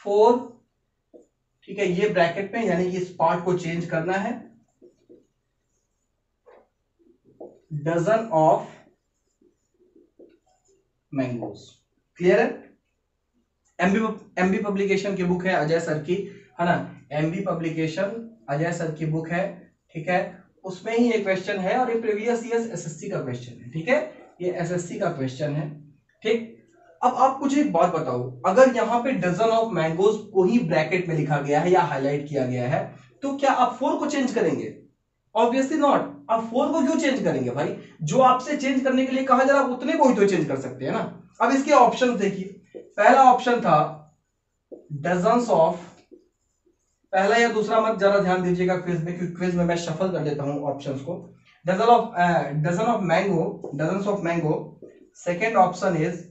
4, ठीक है, ये ब्रैकेट में यानी कि इस पार्ट को चेंज करना है, डजन ऑफ मैंगोज। क्लियर है? एमबी पब्लिकेशन की बुक है अजय सर की, है ना। एमबी पब्लिकेशन अजय सर की बुक है, ठीक है। उसमें ही ये क्वेश्चन है और ये प्रीवियस ईयर एसएससी का क्वेश्चन है, ठीक है। ये एसएससी का क्वेश्चन है, ठीक। अब आप मुझे एक बात बताओ, अगर यहां पे डजन ऑफ मैंगोज को ही ब्रैकेट में लिखा गया है या हाईलाइट किया गया है, तो क्या आप 4 को चेंज करेंगे? Obviously not. आप 4 को क्यों चेंज करेंगे भाई? जो आपसे चेंज करने के लिए कहा जा रहा है उतने को ही तो चेंज कर सकते हैं ना। अब इसके ऑप्शन देखिए, पहला ऑप्शन था डजन्स ऑफ, पहला या दूसरा मत जरा ध्यान दीजिएगा क्विज में, क्योंकि क्विज में मैं शफल कर देता हूं ऑप्शंस को। Dozen of mango, dozens of mango. Second option is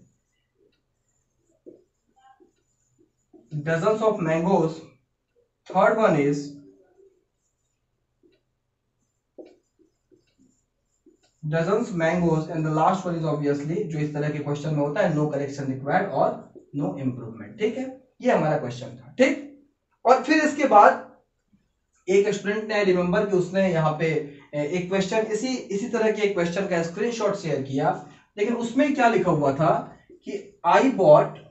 dozens of mangoes. Third one is dozens mangoes, and the last one is obviously जो इस तरह के क्वेश्चन में होता है no correction required और no improvement, ठीक है। ये हमारा क्वेश्चन था, ठीक। और फिर इसके बाद एक स्टूडेंट ने रिमेंबर कि उसने यहाँ पे एक क्वेश्चन इसी तरह के एक क्वेश्चन का स्क्रीनशॉट शेयर किया, लेकिन उसमें क्या लिखा हुआ था कि आई बॉट,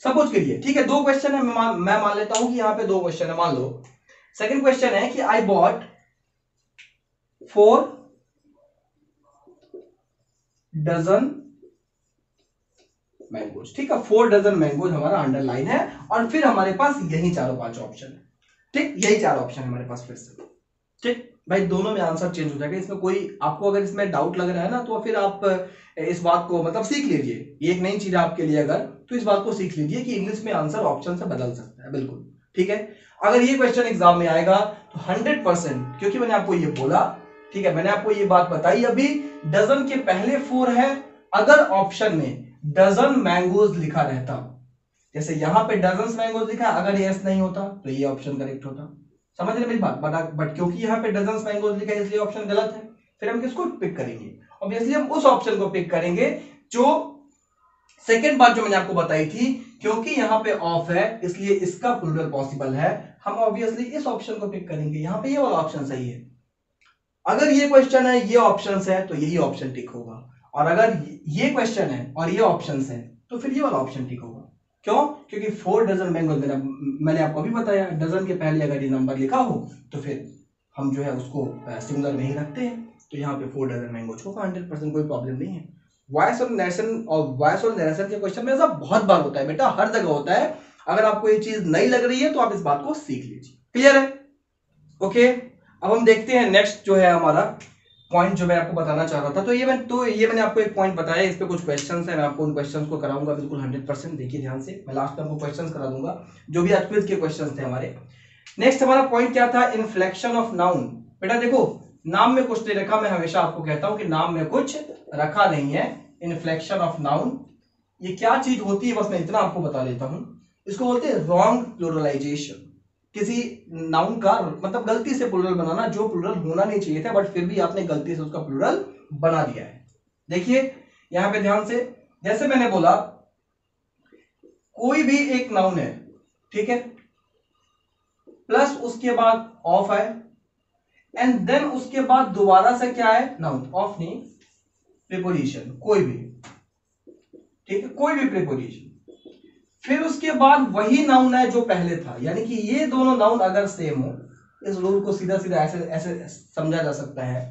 सपोज करिए, ठीक है, 2 क्वेश्चन है, मैं मान लेता हूं कि यहां पे 2 क्वेश्चन है, मान लो। सेकंड क्वेश्चन है कि आई बॉट 4 डजन मैंगोज, ठीक है। 4 डजन मैंगोज हमारा अंडरलाइन है, और फिर हमारे पास यही 4-5 ऑप्शन है, ठीक। यही 4 ऑप्शन है हमारे पास फिर से, ठीक। भाई दोनों में आंसर चेंज हो जाएगा, इसमें कोई आपको अगर इसमें डाउट लग रहा है ना, तो फिर आप इस बात को मतलब सीख लीजिए, ये एक नई चीज है आपके लिए अगर, तो इस बात को सीख लीजिए कि इंग्लिश में आंसर ऑप्शन से बदल सकता है, बिल्कुल, ठीक है। अगर ये क्वेश्चन एग्जाम में आएगा तो 100%, क्योंकि मैंने आपको ये बोला, ठीक है, मैंने आपको ये बात बताई अभी, डजन के पहले 4 है। अगर ऑप्शन में डजन मैंगोज लिखा रहता, जैसे यहां पे डजन मैंगोज लिखा, अगर यस नहीं होता तो ये ऑप्शन करेक्ट होता। समझ रहे मेरी बात? बट क्योंकि यहाँ पे डजन्स मैंगोज लिखा है इसलिए ऑप्शन गलत है, फिर हम किसको पिक करेंगे? ऑब्वियसली हम उस ऑप्शन को पिक करेंगे जो सेकेंड बात जो मैंने आपको बताई थी, क्योंकि यहां पे ऑफ है इसलिए इसका प्लूरल पॉसिबल है, हम ऑब्वियसली इस ऑप्शन को पिक करेंगे। यहां पे ये वाला ऑप्शन सही है। अगर ये क्वेश्चन है, ये ऑप्शंस है, तो यही ऑप्शन टिक होगा। और अगर ये क्वेश्चन है और ये ऑप्शंस है तो फिर ये वाला ऑप्शन टिक होगा। क्यों? क्योंकि 4 डजन मैंगो, मैंने आपको अभी बताया, डजन के पहले अगर ये नंबर लिखा हो तो फिर हम जो है उसको सिंगुलर में ही रखते हैं। तो यहाँ पे 4 डजन मैंगो होगा 100%, कोई प्रॉब्लम नहीं है। वॉइस और नरेशन के क्वेश्चन में ऐसा बहुत बार होता है बेटा, हर जगह होता है। अगर आपको ये चीज नई लग रही है तो आप इस बात को सीख लीजिए। क्लियर है? ओके, अब हम देखते हैं नेक्स्ट जो है हमारा पॉइंट जो मैं आपको बताना चाह रहा था। तो ये मैंने आपको एक पॉइंट बताया, इस पे कुछ क्वेश्चंस हैं, मैं आपको उन क्वेश्चंस को कराऊंगा बिल्कुल 100%। देखिए ध्यान से, मैं लास्ट में आपको क्वेश्चंस करा दूंगा जो भी आज क्विज के क्वेश्चंस थे हमारे। नेक्स्ट हमारा पॉइंट क्या था? Inflection of noun. बेटा देखो, नाम में कुछ नहीं रखा, मैं हमेशा आपको कहता हूं कि नाम में कुछ रखा नहीं है। इन्फ्लेक्शन ऑफ नाउन ये क्या चीज होती है, बस मैं इतना आपको बता देता हूं। इसको बोलते हैं रॉन्ग प्लूरलाइजेशन। किसी नाउन का मतलब गलती से प्लूरल बनाना, जो प्लूरल होना नहीं चाहिए था बट फिर भी आपने गलती से उसका प्लूरल बना दिया है। देखिए यहां पे ध्यान से, जैसे मैंने बोला कोई भी एक नाउन है, ठीक है, प्लस उसके बाद ऑफ है, एंड देन उसके बाद दोबारा से क्या है? नाउन। ऑफ नहीं, प्रीपोजिशन कोई भी, ठीक है, कोई भी प्रीपोजिशन, फिर उसके बाद वही नाउन है जो पहले था। यानी कि ये दोनों नाउन अगर सेम हो, इस रूल को सीधा सीधा ऐसे ऐसे समझा जा सकता है।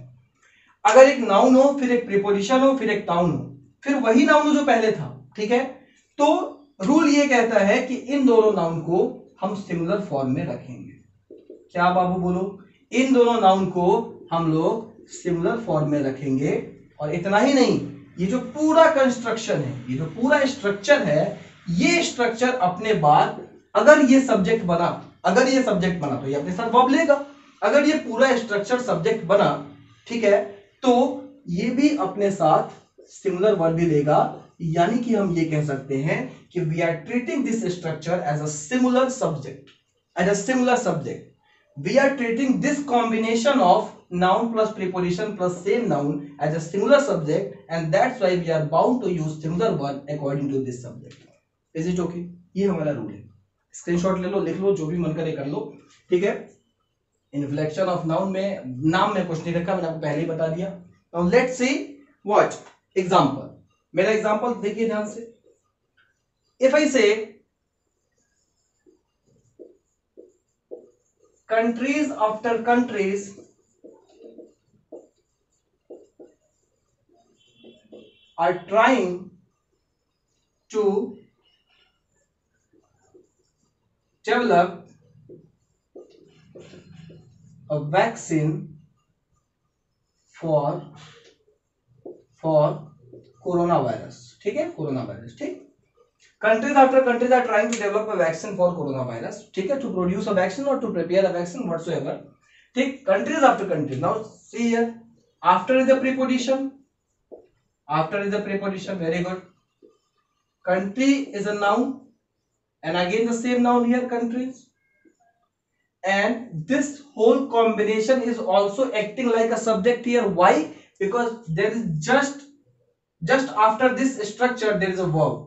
अगर एक नाउन हो, फिर एक प्रीपोजिशन हो, फिर एक नाउन हो, फिर वही नाउन हो जो पहले था, ठीक है, तो रूल ये कहता है कि इन दोनों नाउन को हम सिंगुलर फॉर्म में रखेंगे। क्या बाबू बोलो? इन दोनों नाउन को हम लोग सिंगुलर फॉर्म में रखेंगे। और इतना ही नहीं, ये जो पूरा कंस्ट्रक्शन है, ये जो पूरा स्ट्रक्चर है, ये स्ट्रक्चर अपने बाद अगर ये सब्जेक्ट बना, अगर ये सब्जेक्ट बना तो ये अपने साथ वर्ब लेगा। अगर ये पूरा स्ट्रक्चर सब्जेक्ट बना, ठीक है, तो ये भी अपने साथ सिंगुलर वर्ब भी लेगा। यानी कि हम ये कह सकते हैं कि we are treating this structure as a singular subject, as a singular subject. We are treating this combination of noun plus preposition plus same noun as a singular subject, and that's why we are bound to use singular verb according to this subject. Is it okay? ये हमारा रूल है। स्क्रीनशॉट ले लो, लिख लो, जो भी मन करे कर लो, ठीक है। इन्फ्लेक्शन ऑफ नाउन में नाम में कुछ नहीं रखा, मैंने आपको पहले ही बता दिया। Now let's see what example. मेरा एग्जाम्पल देखिए ध्यान से। If I say countries after countries are trying to develop a vaccine for coronavirus, ठीक है, कोरोना वायरस, ठीक। Countries after countries are trying to develop a vaccine for coronavirus, ठीक है, to produce a vaccine or to prepare a vaccine whatsoever, ठीक। countries after countries. Now see here, after is the preposition, after is the preposition, very good. Country is a noun, and again the same noun here, countries, and this whole combination is also acting like a subject here. Why? Because there is just after this structure there is a verb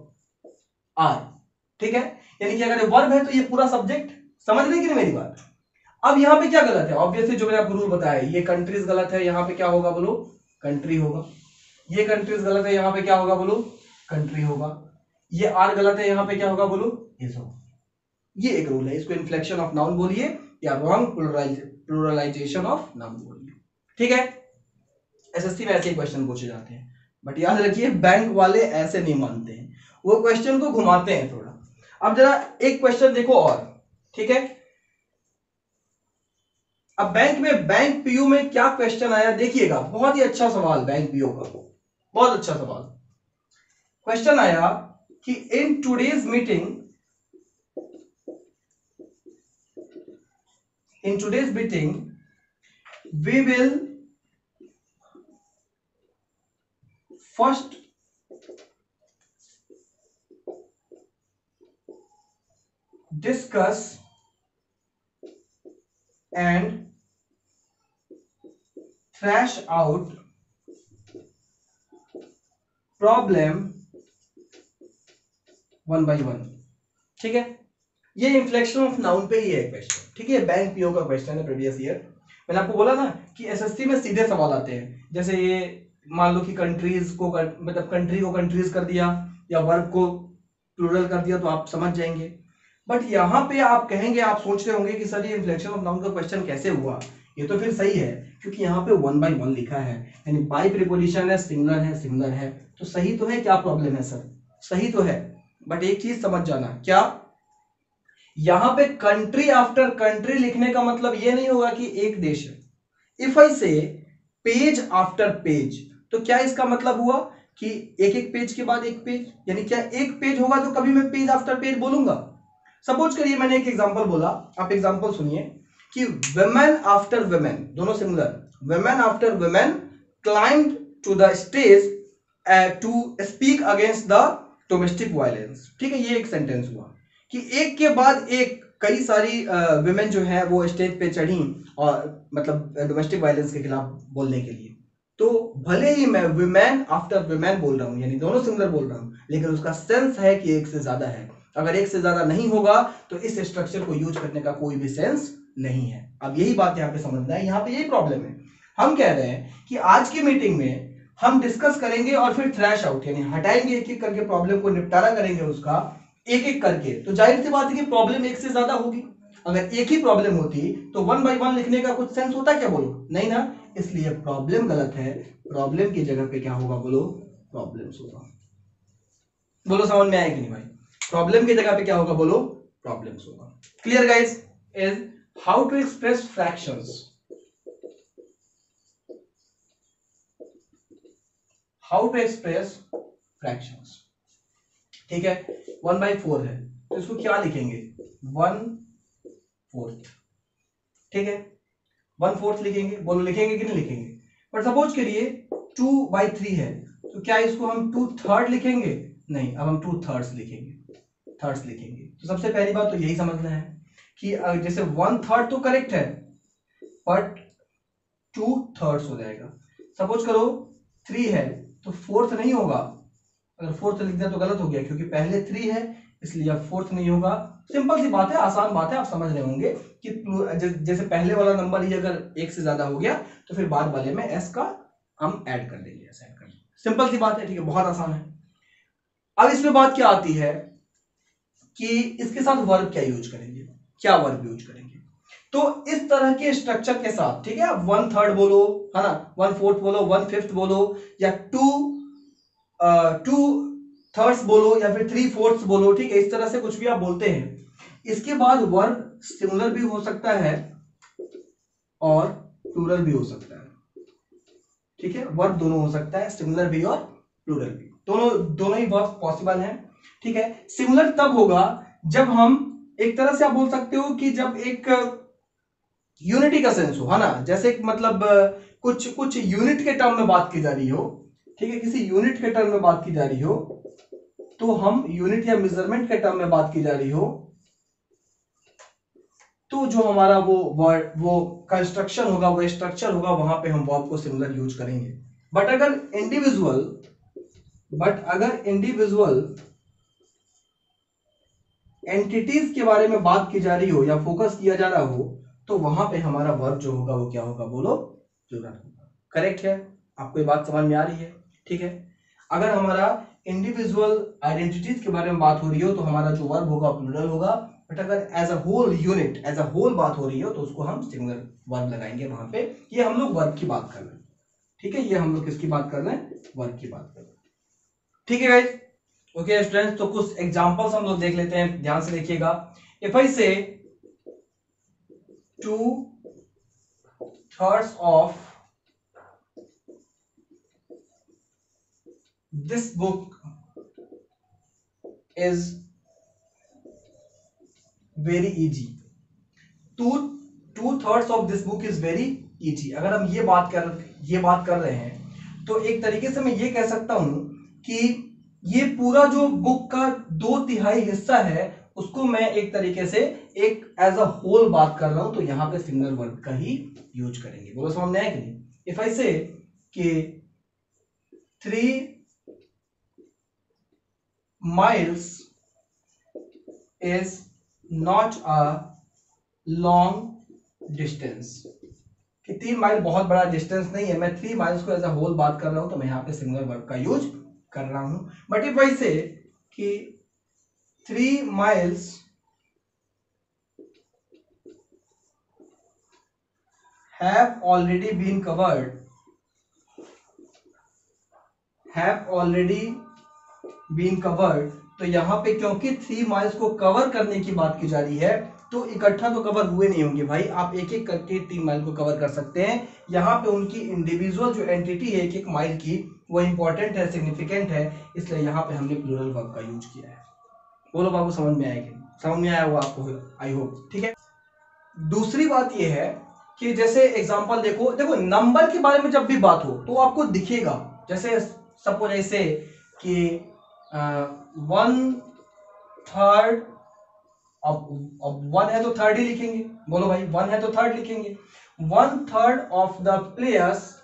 are, ठीक है। यानी कि अगर वर्ब है तो ये पूरा सब्जेक्ट, समझ रहे कि नहीं मेरी बात? अब यहां पे क्या गलत है? ऑब्वियसली जो मैंने आपको रूल बताया, ये कंट्रीज गलत है, यहां पे क्या होगा बोलो? कंट्री होगा। ये कंट्रीज गलत है, यहां पे क्या होगा बोलो? कंट्री होगा। ये आर गलत है, यहां पे क्या होगा बोलो? इज होगा। ये एक रूल है, इसको इन्फ्लेक्शन ऑफ नाउन बोलिए या रॉन्ग प्लूरलाइजेशन ऑफ नाउन बोलिए, ठीक है। एसएससी में ऐसे क्वेश्चन पूछे जाते हैं, बट याद रखिए बैंक वाले ऐसे नहीं मानते हैं, वो क्वेश्चन को घुमाते हैं थोड़ा। अब जरा एक क्वेश्चन देखो और, ठीक है। अब बैंक पीयू में क्या क्वेश्चन आया देखिएगा, बहुत ही अच्छा सवाल बैंक पीयू का, बहुत अच्छा सवाल। क्वेश्चन आया कि in today's meeting we will first discuss and thrash out problem 1 by 1। ठीक है, ये इन्फ्लेक्शन ऑफ नाउन पे ही है क्वेश्चन। ठीक है, बैंक पीओ का क्वेश्चन है प्रीवियस ईयर। मैंने आपको बोला ना कि एसएससी में सीधे सवाल आते हैं, जैसे ये मान लो कि कंट्रीज को मतलब कंट्री को कंट्रीज कर दिया या वर्ब को प्लूरल कर दिया तो आप समझ जाएंगे। बट यहाँ पे आप कहेंगे, आप सोच रहे होंगे कि सर ये इन्फ्लेक्शन ऑफ नाउन का क्वेश्चन कैसे हुआ। ये तो फिर सही है क्योंकि यहाँ पे 1 by 1 लिखा है, यानी बाई प्रीपोजिशन है, सिंगुलर है, तो सही तो है। क्या प्रॉब्लम है सर? सही तो है, बट एक चीज समझ जाना, क्या यहां पे कंट्री आफ्टर कंट्री लिखने का मतलब ये नहीं होगा कि एक देश है। इफ आई से पेज आफ्टर पेज, तो क्या इसका मतलब हुआ कि एक एक पेज के बाद एक पेज, यानी क्या एक पेज होगा तो कभी मैं पेज आफ्टर पेज बोलूंगा? सपोज करिए मैंने एक एग्जांपल बोला, आप एग्जांपल सुनिए कि वुमेन आफ्टर वुमेन, दोनों singular, women after women climbed to the stage to speak against the domestic violence. ठीक है, ये एक सेंटेंस हुआ कि एक के बाद एक कई सारी वुमेन जो है वो स्टेज पे चढ़ी और मतलब डोमेस्टिक वायलेंस के खिलाफ बोलने के लिए। तो भले ही मैं वुमेन आफ्टर वुमेन बोल रहा हूं, यानी दोनों सिंगुलर बोल रहा हूं, लेकिन उसका सेंस है कि एक से ज्यादा है। अगर एक से ज्यादा नहीं होगा तो इस स्ट्रक्चर को यूज करने का कोई भी सेंस नहीं है। अब यही बात यहाँ पे समझना है, यहाँ पे यही प्रॉब्लम है। हम कह रहे हैं कि आज की मीटिंग में हम डिस्कस करेंगे और फिर थ्रैश आउट, यानी हटाएंगे एक एक करके, प्रॉब्लम को निपटारा करेंगे उसका एक एक करके। तो जाहिर सी बात है कि प्रॉब्लम एक से ज्यादा होगी। अगर एक ही प्रॉब्लम होती तो 1 by 1 लिखने का कुछ सेंस होता क्या? बोलो नहीं ना, इसलिए प्रॉब्लम गलत है। प्रॉब्लम की जगह पे क्या होगा? बोलो प्रॉब्लम्स होगा। बोलो समझ में आया कि नहीं भाई? प्रॉब्लम की जगह पे क्या होगा? बोलो प्रॉब्लम्स होगा। Clear guys? Is how to express fractions. How to express fractions. ठीक है, 1 by 4 है तो इसको क्या लिखेंगे? 1/4। ठीक है, 1/4 लिखेंगे। बोलो लिखेंगे कि नहीं लिखेंगे? पर सपोज करिए 2 by 3 है तो क्या इसको हम 2/3 लिखेंगे? नहीं, अब हम 2/3 लिखेंगे, थर्ड्स लिखेंगे। तो सबसे पहली बात तो यही समझना है कि जैसे 1/3 तो करेक्ट है बट 2/3 हो जाएगा। सपोज करो 3 है तो 4th नहीं होगा। अगर 4th लिख दिया तो गलत हो गया क्योंकि पहले 3 है इसलिए अब 4th नहीं होगा। सिंपल सी बात है, आसान बात है, आप समझ रहे होंगे कि जैसे पहले वाला नंबर ही अगर एक से ज्यादा हो गया तो फिर बाद वाले में एस का हम ऐड कर देंगे, ऐसा ऐड कर देंगे। सिंपल सी बात है, ठीक है, बहुत आसान है। अब इसमें बात क्या आती है कि इसके साथ वर्ब क्या यूज करेंगे, क्या वर्ब यूज करेंगे। तो इस तरह के स्ट्रक्चर के साथ, ठीक है, आप 1/3 बोलो, है ना, 1/4 बोलो, 1/5 बोलो, या 2/3 बोलो, या फिर 3/4 बोलो, ठीक है, इस तरह से कुछ भी आप बोलते हैं। इसके बाद वर्ब सिंगुलर भी हो सकता है और प्लूरल भी हो सकता है। ठीक है, वर्ब दोनों हो सकता है, सिंगुलर भी और प्लूरल भी, दोनों ही वर्ब पॉसिबल है। ठीक है, सिंगुलर तब होगा जब हम, एक तरह से आप बोल सकते हो कि जब एक यूनिटी का सेंस हो, है ना, जैसे मतलब कुछ यूनिट के टर्म में बात की जा रही हो। ठीक है, किसी यूनिट के टर्म में बात की जा रही हो तो हम यूनिट या मेजरमेंट के टर्म में बात की जा रही हो तो जो हमारा वो कंस्ट्रक्शन होगा, वो स्ट्रक्चर होगा, वहां पे हम वर्ब को सिंगुलर यूज करेंगे। बट अगर इंडिविजुअल एंटिटीज के बारे में बात की जा रही हो या फोकस किया जा रहा हो तो वहां पे हमारा वर्ब जो होगा वो क्या होगा? बोलो प्लूरल होगा। करेक्ट है? आपको ये बात समझ में आ रही है? ठीक है, अगर हमारा इंडिविजुअल आइडेंटिटीज के बारे में बात हो रही हो तो हमारा जो वर्ब होगा प्लूरल होगा। बट अगर as a whole unit, as a whole बात हो रही हो तो उसको हम सिंगुलर वर्ब लगाएंगे वहां पे। ये हम लोग वर्ब की बात कर रहे हैं। ठीक है, ये हम लोग किसकी बात कर रहे हैं? वर्ब की बात कर रहे हैं। ठीक है गाइस, ओके स्टूडेंट्स, तो कुछ एग्जांपल्स हम लोग देख लेते हैं, ध्यान से देखिएगा। इफ आई से 2/3 of this book is very easy. 2/3 of this book is very easy. अगर हम ये बात कर रहे हैं तो एक तरीके से मैं ये कह सकता हूं कि ये पूरा जो बुक का 2/3 हिस्सा है उसको मैं एक तरीके से एक एज अ होल बात कर रहा हूं, तो यहां पे सिंगुलर वर्ब का ही यूज करेंगे। बोलो समझ में आया कि नहीं? इफ आई से कि 3 miles is not a long distance, कि 3 माइल बहुत बड़ा डिस्टेंस नहीं है। मैं 3 माइल्स को एज अ होल बात कर रहा हूं, तो मैं यहां पे सिंगुलर वर्ब का यूज कर रहा हूं। बट इफ आई से कि 3 miles have already been covered, तो यहां पे क्योंकि 3 माइल्स को कवर करने की बात की जा रही है, तो इकट्ठा तो कवर हुए नहीं होंगे भाई, आप एक एक करके 3 माइल को कवर कर सकते हैं। यहां पे उनकी इंडिविजुअल जो एंटिटी है एक एक माइल की, वो इंपॉर्टेंट है, सिग्निफिकेंट है, इसलिए यहां पे हमने प्लूरल वर्ब का यूज किया है। बोलो बाबू, समझ में आएगी? समझ में आया हुआ आपको, आई होप। ठीक है, दूसरी बात यह है कि जैसे एग्जांपल देखो नंबर के बारे में जब भी बात हो तो आपको दिखेगा, जैसे सपोज ऐसे कि 1/3, अब 1 है तो थर्ड ही लिखेंगे। बोलो भाई, 1 है तो थर्ड लिखेंगे। 1/3 of the players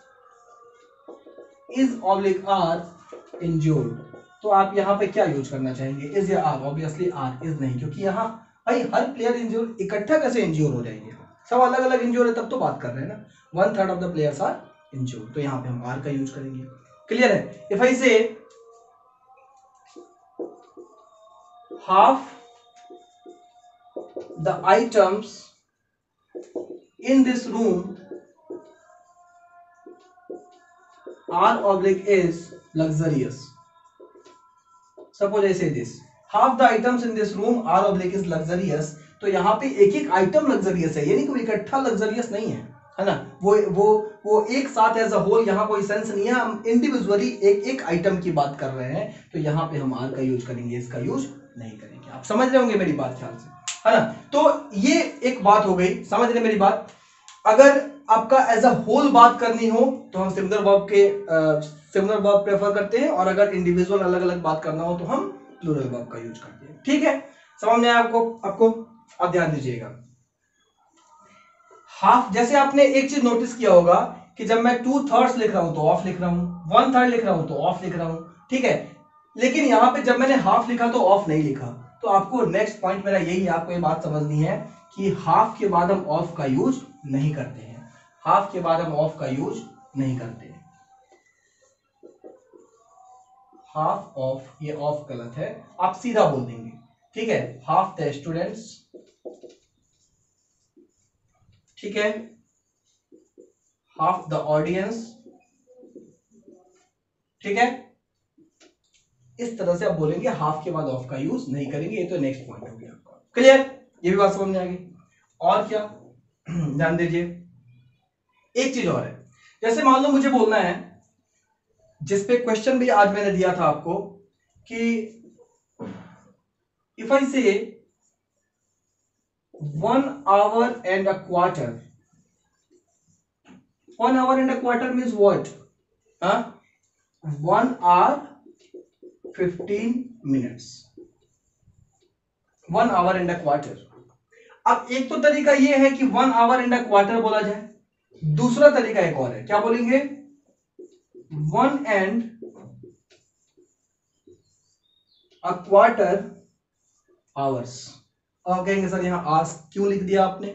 is oblique are injured, तो आप यहां पे क्या यूज करना चाहेंगे, इज या आर? ऑब्वियसली आर, इज नहीं, क्योंकि यहां भाई हर प्लेयर इंज्योर, इकट्ठा कैसे इंज्योर हो जाएंगे? सब अलग अलग इंज्योर है तब तो बात कर रहे हैं ना। 1/3 of the players are injured, तो यहां पे हम आर का यूज करेंगे। क्लियर है? If I say half the items in this room are oblique is luxurious, suppose I say this, half the items in this room are oblique is luxurious, तो यहां पे एक एक आइटम लग्जरियस है, यानी कोई इकट्ठा लग्जरियस नहीं है ना। वो एक साथ एज अ होल यहां कोई सेंस नहीं है, हम इंडिविजुअली एक एक आइटम की बात कर रहे हैं, तो यहां पे हम आर का यूज करेंगे, इसका यूज नहीं करेंगे। आप समझ रहे होंगे मेरी बात ख्याल से, है ना? तो ये एक बात हो गई, समझ रहे मेरी बात? अगर आपका एज अ होल बात करनी हो तो हम सिंगुलर वर्ब प्रेफर करते हैं, और अगर इंडिविजुअल अलग अलग बात करना हो तो हम प्लूरल वर्ब का यूज करते हैं। ठीक है, समझ में आया आपको? अब ध्यान दीजिएगा, हाफ, जैसे आपने एक चीज नोटिस किया होगा कि जब मैं 2/3 लिख रहा हूं तो ऑफ लिख रहा हूं, 1/3 लिख रहा हूं तो ऑफ लिख रहा हूं। ठीक है, लेकिन यहां पे जब मैंने हाफ लिखा तो ऑफ नहीं लिखा। तो आपको नेक्स्ट पॉइंट मेरा यही है, आपको ये बात समझनी है कि हाफ के बाद हम ऑफ का यूज नहीं करते हैं, हाफ के बाद हम ऑफ का यूज नहीं करते हैं। हाफ ऑफ, ये ऑफ गलत है, आप सीधा बोल देंगे। ठीक है, हाफ द स्टूडेंट्स, ठीक है, हाफ द ऑडियंस, ठीक है, इस तरह से आप बोलेंगे, हाफ के बाद ऑफ का यूज नहीं करेंगे। ये तो नेक्स्ट पॉइंट हो गया आपका। क्लियर? ये भी बात समझ में आ गई। और क्या ध्यान दीजिए, एक चीज और है, जैसे मान लो मुझे बोलना है, जिसपे क्वेश्चन भी आज मैंने दिया था आपको, कि इफ आई से 1 hour and a quarter, 1 hour and a quarter means what? 1 hour 15 minutes, 1 hour and a quarter। अब एक तो तरीका ये है कि 1 hour and a quarter बोला जाए, दूसरा तरीका एक और है, क्या बोलेंगे? 1 and a quarter hours। और कहेंगे सर यहां आवर्स क्यों लिख दिया आपने?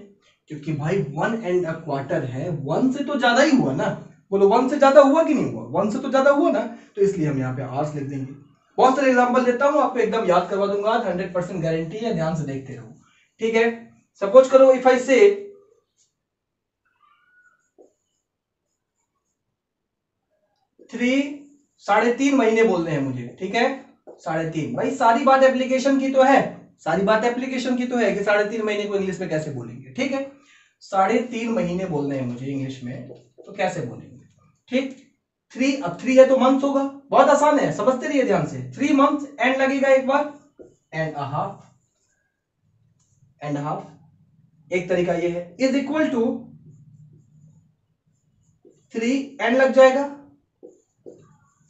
क्योंकि भाई 1 and a quarter है, 1 से तो ज्यादा ही हुआ ना। बोलो 1 से ज्यादा हुआ कि नहीं हुआ? 1 से तो ज्यादा हुआ ना, तो इसलिए हम यहाँ पे आवर्स लिख देंगे। बहुत सारे एग्जांपल देता हूं, आपको एकदम याद करवा दूंगा, 100% गारंटी है, ध्यान से देखते रहो। ठीक है, सपोज करो इफ आई से 3.5 महीने बोलने हैं मुझे। ठीक है, 3.5, भाई सारी बात एप्लीकेशन की तो है, सारी बात एप्लीकेशन की तो है कि 3.5 महीने को इंग्लिश में कैसे बोलेंगे। ठीक है, 3.5 महीने बोलने हैं मुझे इंग्लिश में, तो कैसे बोलेंगे? ठीक, 3, अब 3 है तो मंथ होगा, बहुत आसान है, समझते रहिए ध्यान से। 3 मंथ, एंड लगेगा एक बार, and a half, and half, एक तरीका ये है, इज इक्वल टू 3 एंड लग जाएगा,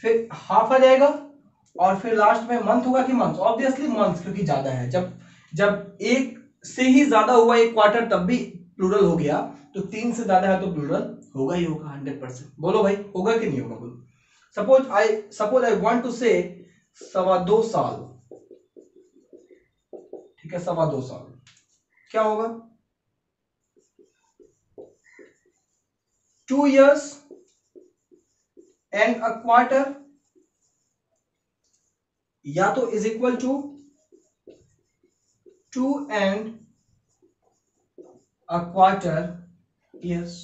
फिर हाफ आ जाएगा, और फिर लास्ट में मंथ होगा कि मंथ? ऑब्वियसली मंथ, क्योंकि ज्यादा है। जब एक से ही ज्यादा हुआ एक क्वार्टर तब भी प्लूरल हो गया, तो 3 से ज्यादा है तो प्लूरल होगा ही होगा 100%। बोलो भाई, होगा कि नहीं होगा? बोलो। सपोज आई वांट टू से 2.25 साल, ठीक है, 2.25 साल क्या होगा, 2 years and a quarter, या तो is equal to 2 and a quarter years।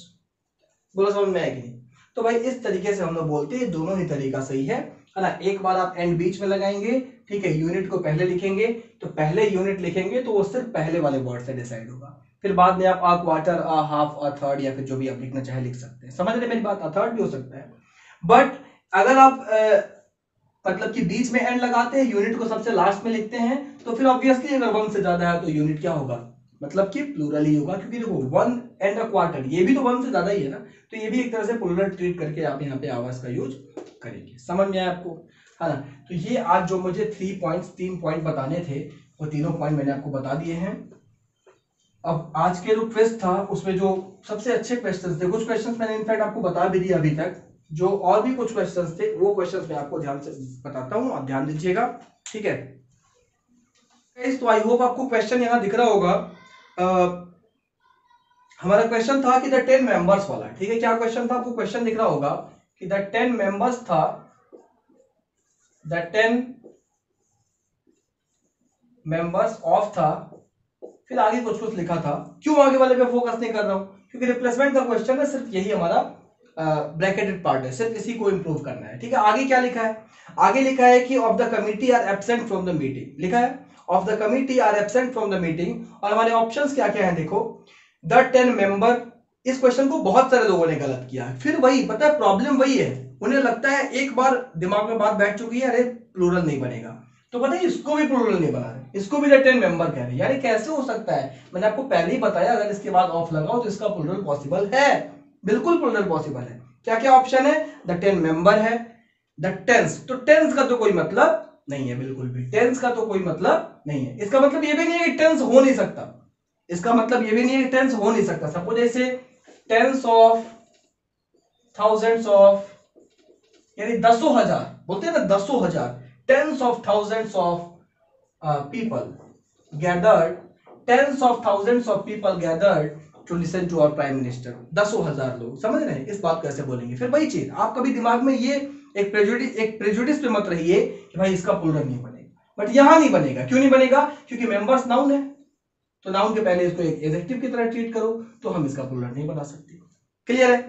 बोलो समझ में आएगी नहीं? तो भाई इस तरीके से हम लोग बोलते हैं, दोनों ही तरीका सही है ना। एक बार आप एंड बीच में लगाएंगे, ठीक है, यूनिट को पहले लिखेंगे, तो पहले यूनिट लिखेंगे तो वो सिर्फ पहले वाले वर्ड से डिसाइड होगा, फिर बाद में आप आ क्वार्टर, आ हाफ, आ थर्ड, या फिर जो भी आप लिखना चाहे लिख सकते हैं। समझ रहे मेरी बात? आ थर्ड भी हो सकता है, बट अगर आप मतलब कि बीच में एंड लगाते हैं, यूनिट को सबसे लास्ट में लिखते हैं, तो फिर ऑब्वियसली अगर 1 से ज्यादा है तो यूनिट क्या होगा, मतलब कि प्लूरल ही होगा, क्योंकि देखो 1 एंड अ क्वार्टर ये भी तो 1 से ज्यादा ही है ना, तो ये भी एक तरह से प्लूरल ट्रीट करके आप यहाँ पे आवाज का यूज करेंगे। समझ में आया आपको, है ना? तो ये आज जो मुझे 3 पॉइंट बताने थे, वो तीनों पॉइंट मैंने आपको बता दिए हैं। अब आज के जो क्विज था उसमें जो सबसे अच्छे क्वेश्चंस थे, कुछ क्वेश्चंस मैंने इनफैक्ट आपको बता भी दिया अभी तक, जो और भी कुछ क्वेश्चंस थे वो क्वेश्चंस मैं आपको ध्यान से बताता हूं, आप ध्यान दीजिएगा, ठीक है। तो आई होप आपको क्वेश्चन यहां दिख रहा होगा। हमारा क्वेश्चन था कि द 10 मेंबर्स वाला, ठीक है, क्या क्वेश्चन था, आपको क्वेश्चन दिख रहा होगा कि द 10 मेंबर्स था, द 10 मेंबर्स ऑफ था, फिर आगे कुछ लिखा था। क्यों आगे वाले पे फोकस नहीं कर रहा हूं, क्योंकि रिप्लेसमेंट का क्वेश्चन है, सिर्फ यही हमारा ब्रैकेटेड पार्ट है, सिर्फ इसी को इंप्रूव करना है, ठीक है। आगे क्या लिखा है, आगे लिखा है कि of the committee are absent from the meeting, लिखा है of the committee are absent from the meeting, और हमारे ऑप्शंस क्या क्या है देखो, द 10 मेंबर। इस क्वेश्चन को बहुत सारे लोगों ने गलत किया है, फिर वही पता है, प्रॉब्लम वही है, उन्हें लगता है एक बार दिमाग में बात बैठ चुकी है, अरे प्लूरल नहीं बनेगा, तो पता है इसको भी प्लूरल नहीं बना रहे, इसको भी द 10 मेंबर कह रहे हैं। यानी कैसे हो सकता है, मैंने आपको पहले ही बताया, अगर इसके बाद ऑफ लगाओ तो इसका प्लूरल पॉसिबल है, बिल्कुल प्लूरल पॉसिबल है। क्या क्या ऑप्शन है, द 10 मेंबर है, द टेंस, तो टेंस का तो कोई मतलब नहीं है, बिल्कुल भी टेंस का तो कोई मतलब नहीं है। इसका मतलब ये भी नहीं है कि टेंस हो नहीं सकता, इसका मतलब ये भी नहीं है कि टेंस हो नहीं सकता। सपोज ऐसे टेंस ऑफ थाउजेंड्स ऑफ, यानी 10,000 बोलते हैं ना, 10,000, tens of thousands of people gathered, tens of thousands of people gathered to listen to our prime minister. 10,000 लोग, समझ रहे हैं, इस बात को ऐसे बोलेंगे। फिर वही चीज आप कभी दिमाग में ये एक प्रेजुडिस पे मत रहिए कि भाई इसका प्लूरल नहीं बनेगा, बट यहां नहीं बनेगा। क्यों नहीं बनेगा, क्योंकि मेंबर्स नाउन है, तो नाउन के पहले इसको एक एडजेक्टिव की तरह ट्रीट करो, तो हम इसका प्लूरल नहीं बना सकते। क्लियर है?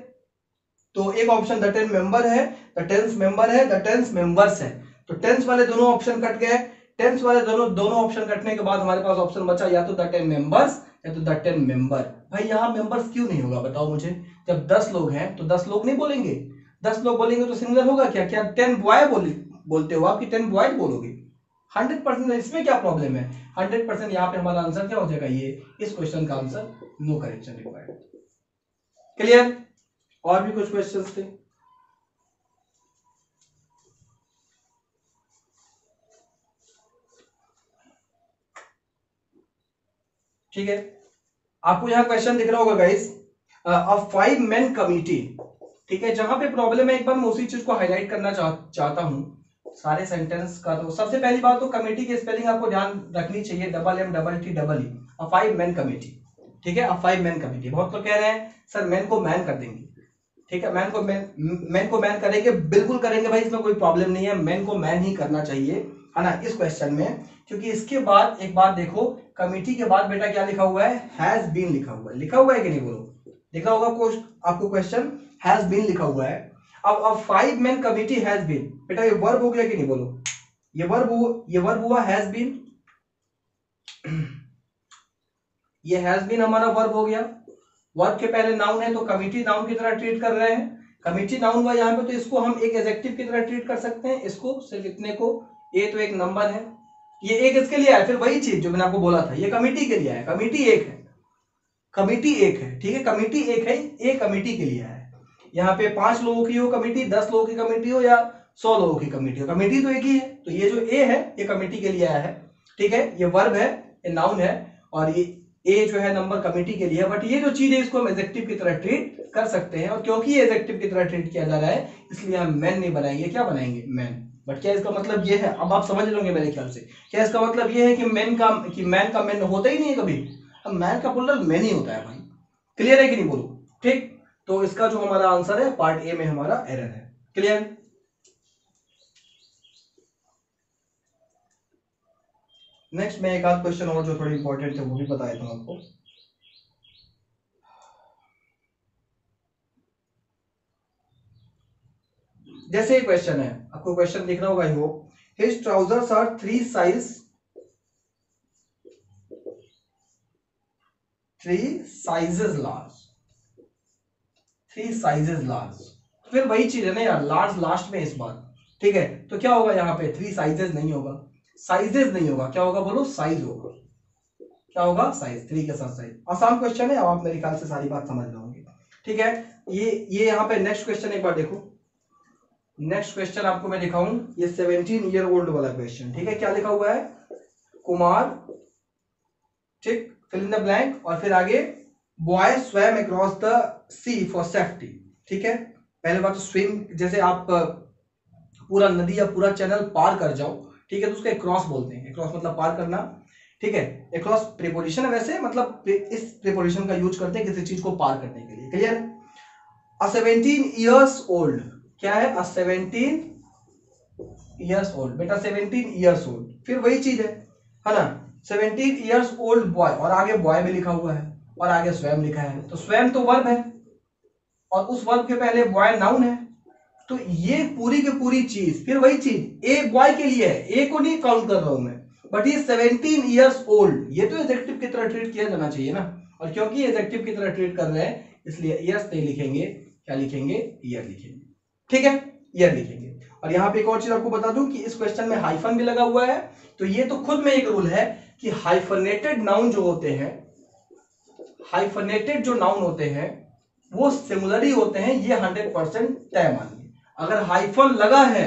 तो एक ऑप्शन द 10 मेंबर है, द टेंस मेंबर है, द टेंस मेंबर्स है, तो टेंस वाले दोनों ऑप्शन कट गए। टेंस वाले दोनों ऑप्शन कटने के बाद हमारे पास ऑप्शन बचा या तो द 10 मेंबर्स या तो द 10 मेंबर। भाई यहां मेंबर्स क्यों नहीं होगा बताओ मुझे, जब 10 लोग हैं तो 10 लोग नहीं बोलेंगे, 10 लोग बोलेंगे तो सिंगुलर होगा क्या, क्या 10 बॉय बोलते हो आप कि 10 बॉय बोलोगे? 100%। इसमें क्या प्रॉब्लम है, 100% यहां पे हमारा आंसर क्या हो जाएगा, ये इस क्वेश्चन का answer no correction required. Clear? और भी कुछ क्वेश्चंस थे? ठीक है, आपको यहां क्वेश्चन दिख रहा होगा गाइस, अ 5 मेन कमिटी, ठीक है। जहां पे प्रॉब्लम है, एक बार मैं उसी चीज को हाईलाइट करना चाहता हूं सारे सेंटेंस का। तो सबसे पहली बात तो कमेटी की स्पेलिंग आपको ध्यान रखनी चाहिए, MMTTE, अ 5 मेन कमेटी, ठीक है, अ 5 मेन कमेटी। बहुत लोग कह रहे हैं सर मैन को मैन कर देंगे, ठीक है, मैन को मैन करेंगे, बिल्कुल करेंगे भाई, इसमें कोई प्रॉब्लम नहीं है, मैन को मैन ही करना चाहिए, है ना, इस क्वेश्चन में। क्योंकि इसके बाद एक बात देखो, कमिटी के बाद बेटा क्या लिखा हुआ है, हैज बीन लिखा हुआ है, लिखा हुआ है कि नहीं बोलो, लिखा होगा आपको क्वेश्चन, हैज बीन लिखा हुआ है। अब 5 मेन कमिटी हैज बीन, बेटा ये वर्ब हो गया कि नहीं बोलो, ये वर्ब हुआ हैज बीन, ये हैज बीन हमारा वर्ब हो गया। वर्ब के पहले नाउन है तो कमिटी नाउन की तरह ट्रीट कर रहे हैं, कमिटी नाउन हुआ यहाँ पे, तो इसको हम एक एडजेक्टिव की तरह ट्रीट कर सकते हैं, इसको सिर्फ इतने को, ये तो एक नंबर है, ये एक इसके लिए है। फिर वही चीज जो मैंने आपको बोला था, ये कमिटी के लिए है, कमिटी एक है, कमिटी एक है, ठीक है, कमिटी एक है, एक कमिटी के लिए है। यहाँ पे 5 लोगों की हो कमिटी, 10 लोगों की कमिटी हो या 100 लोगों की कमिटी हो, कमिटी तो एक ही है। तो ये जो ए है ये कमिटी के लिए आया है, ठीक है, ये वर्ब है, ये नाउन है, और ये ए जो है नंबर कमिटी के लिए है। बट ये जो चीज है इसको हम एडजेक्टिव की तरह ट्रीट कर सकते हैं, और क्योंकि ये एडजेक्टिव की तरह ट्रीट किया जा रहा है इसलिए हम मैन नहीं बनाएंगे, क्या बनाएंगे, मैन। बट क्या इसका मतलब ये है, अब आप समझ लोगे मेरे ख्याल से, क्या इसका मतलब ये है कि मैन का मैन होता ही नहीं है कभी? अब मैन का प्लूरल मैन ही होता है भाई। क्लियर है कि नहीं बोलो? ठीक, तो इसका जो हमारा आंसर है पार्ट ए में हमारा एरर है। क्लियर? नेक्स्ट मैं एक आध क्वेश्चन और जो थोड़े इंपॉर्टेंट थे वो भी बता देता हूं आपको। जैसे एक क्वेश्चन है, आपको क्वेश्चन देखना होगा ही, वो his trousers are 3 sizes large, 3 sizes large. फिर वही चीज है ना यार, लार्ज लास्ट में इस बार, ठीक है, तो क्या होगा यहाँ पे? 3 साइजेस नहीं होगा, साइजेस नहीं होगा, क्या होगा बोलो? साइज होगा। क्या होगा? साइज, 3 के साथ साइज। आसान क्वेश्चन है, अब आप मेरे ख्याल से सारी बात समझ जाओगे। ठीक है, ये यहाँ पे नेक्स्ट क्वेश्चन एक बार देखो। नेक्स्ट क्वेश्चन आपको मैं दिखाऊं, ये 17 ईयर ओल्ड वाला क्वेश्चन। ठीक है, क्या लिखा हुआ है? कुमार, ठीक, फिल इन द ब्लैंक, और फिर आगे boy swam across the sea for safety. ठीक है, पहले बात तो स्विम, जैसे आप पूरा नदी या पूरा चैनल पार कर जाओ, ठीक है, तो उसको क्रॉस बोलते हैं। क्रॉस मतलब पार करना, ठीक है। क्रॉस प्रीपोजिशन है वैसे, मतलब इस प्रीपोजिशन का यूज करते हैं किसी चीज को पार करने के लिए। क्लियर? अ 17 इयर्स ओल्ड, क्या है? अ 17 इयर्स ओल्ड, बेटा 17 इयर्स ओल्ड, फिर वही चीज है ना? 17 इयर्स ओल्ड बॉय, और आगे बॉय भी लिखा हुआ है, और आगे स्वयं लिखा है, तो स्वयं तो वर्ब है, और उस वर्ब के पहले बॉय नाउन है। तो ये पूरी की पूरी चीज, फिर वही चीज, ए बॉय के लिए है, ए को नहीं काउंट कर रहा हूं मैं, बट ये 17 इयर्स ओल्ड, ये तो एडजेक्टिव की तरह ट्रीट किया जाना चाहिए ना, और क्योंकि एडजेक्टिव की तरह ट्रीट कर रहे हैं इसलिए इयर्स नहीं लिखेंगे, क्या लिखेंगे? ईयर लिखेंगे। ठीक है, ईयर लिखेंगे। और यहां पे एक और चीज आपको बता दूं कि इस क्वेश्चन में हाइफन भी लगा हुआ है, तो ये तो खुद में एक रूल है कि हाइफनेटेड नाउन जो होते हैं, हाइफनेटेड जो नाउन होते हैं वो सिमिलर ही होते हैं, ये 100% तय मानिए। अगर हाइफन लगा है,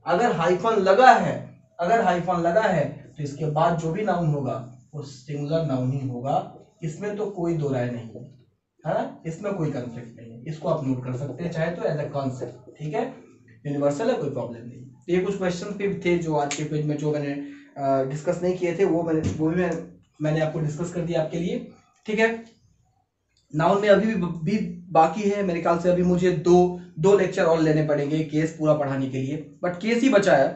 अगर हाइफन लगा है, अगर हाइफन लगा है, तो इसके बाद जो भी नाउन होगा वो सिंगुलर नाउन ही होगा, इसमें तो कोई दो राय नहीं है, है ना? इसमें कोई कंफ्लिक्ट नहीं है, इसको आप नोट कर सकते हैं चाहे तो एज अ कॉन्सेप्ट। ठीक है, यूनिवर्सल है, कोई प्रॉब्लम नहीं। तो ये कुछ क्वेश्चन भी थे जो आज के पेज में जो मैंने डिस्कस नहीं किए थे, वो भी मैंने आपको डिस्कस कर दिया आपके लिए। ठीक है, नाउन में अभी भी बाकी है मेरे ख्याल से, अभी मुझे दो लेक्चर और लेने पड़ेंगे केस पूरा पढ़ाने के लिए, बट केस ही बचा है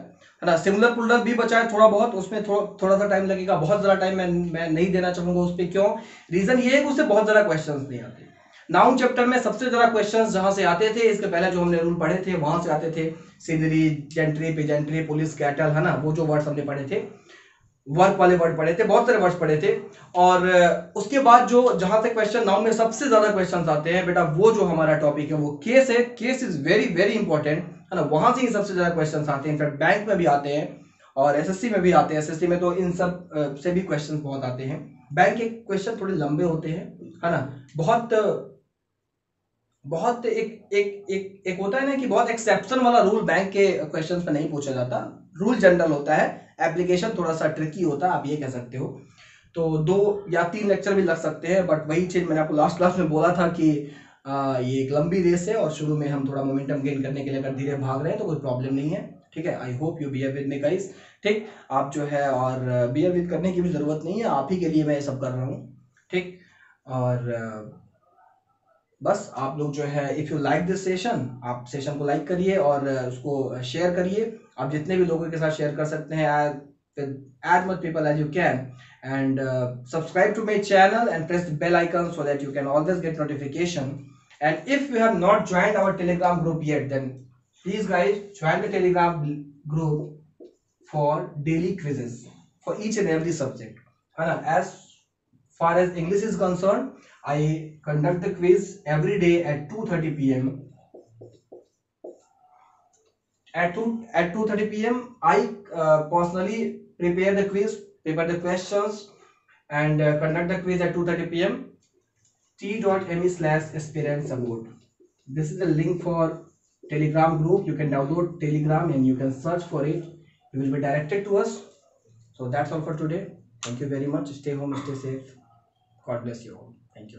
ना? सिमिलर प्लूरल भी बचा है थोड़ा बहुत, उसमें थोड़ा सा टाइम लगेगा, बहुत ज्यादा टाइम मैं नहीं देना चाहूंगा उस पर। क्यों? रीजन ये है कि उससे बहुत ज्यादा क्वेश्चंस नहीं आते। नाउन चैप्टर में सबसे ज्यादा क्वेश्चंस जहां से आते थे, इसके पहले जो हमने रूल पढ़े थे वहां से आते थे, scenery, gentry, pageantry, police, cattle, है ना, वो जो वर्ड्स हमने पढ़े थे, वर्क वाले वर्ड पढ़े थे, बहुत सारे वर्ड्स पढ़े थे। और उसके बाद जो जहां से क्वेश्चन नाउन में सबसे ज्यादा क्वेश्चंस आते हैं बेटा, वो जो हमारा टॉपिक है वो केस है। Case is very very important, है ना? वहां से ही सबसे ज्यादा क्वेश्चंस आते हैं, इनफैक्ट बैंक में भी आते हैं और एसएससी में भी आते हैं। एसएससी में तो इन सब से भी क्वेश्चंस बहुत आते हैं। बैंक के क्वेश्चन थोड़े लंबे होते हैं, है ना? बहुत एक होता है ना कि बहुत एक्सेप्शन वाला रूल बैंक के क्वेश्चंस में नहीं पूछा जाता, रूल जनरल होता है, एप्लीकेशन थोड़ा सा ट्रिकी होता है, आप ये कह सकते हो। तो 2 या 3 लेक्चर भी लग सकते हैं, बट वही चीज मैंने आपको लास्ट क्लास में बोला था कि ये एक लंबी रेस है और शुरू में हम थोड़ा मोमेंटम गेन करने के लिए अगर धीरे भाग रहे हैं तो कोई प्रॉब्लम नहीं है। ठीक है, I hope you bear with me guys. ठीक, आप जो है, और बियर विद करने की भी जरूरत नहीं है, आप ही के लिए मैं ये सब कर रहा हूँ। ठीक, और बस आप लोग जो है, if you like this session, आप सेशन को लाइक करिए और उसको शेयर करिए। आप जितने भी लोगों के साथ शेयर कर सकते हैं, as much people as you can, and subscribe to my channel and press the bell icon so that you can always get notification. And if you have not joined our Telegram group yet, then please guys join the Telegram group for daily quizzes for each and every subject, है ना? As far as English is concerned, I conduct the quiz every day at 2:30 p.m. At 2:30 p.m. I personally prepare the quiz, prepare the questions, and conduct the quiz at 2:30 p.m. t.me/aspirantsupport. This is the link for Telegram group. You can download Telegram and you can search for it. You will be directed to us. So that's all for today. Thank you very much. Stay home, stay safe. God bless you all. Thank you.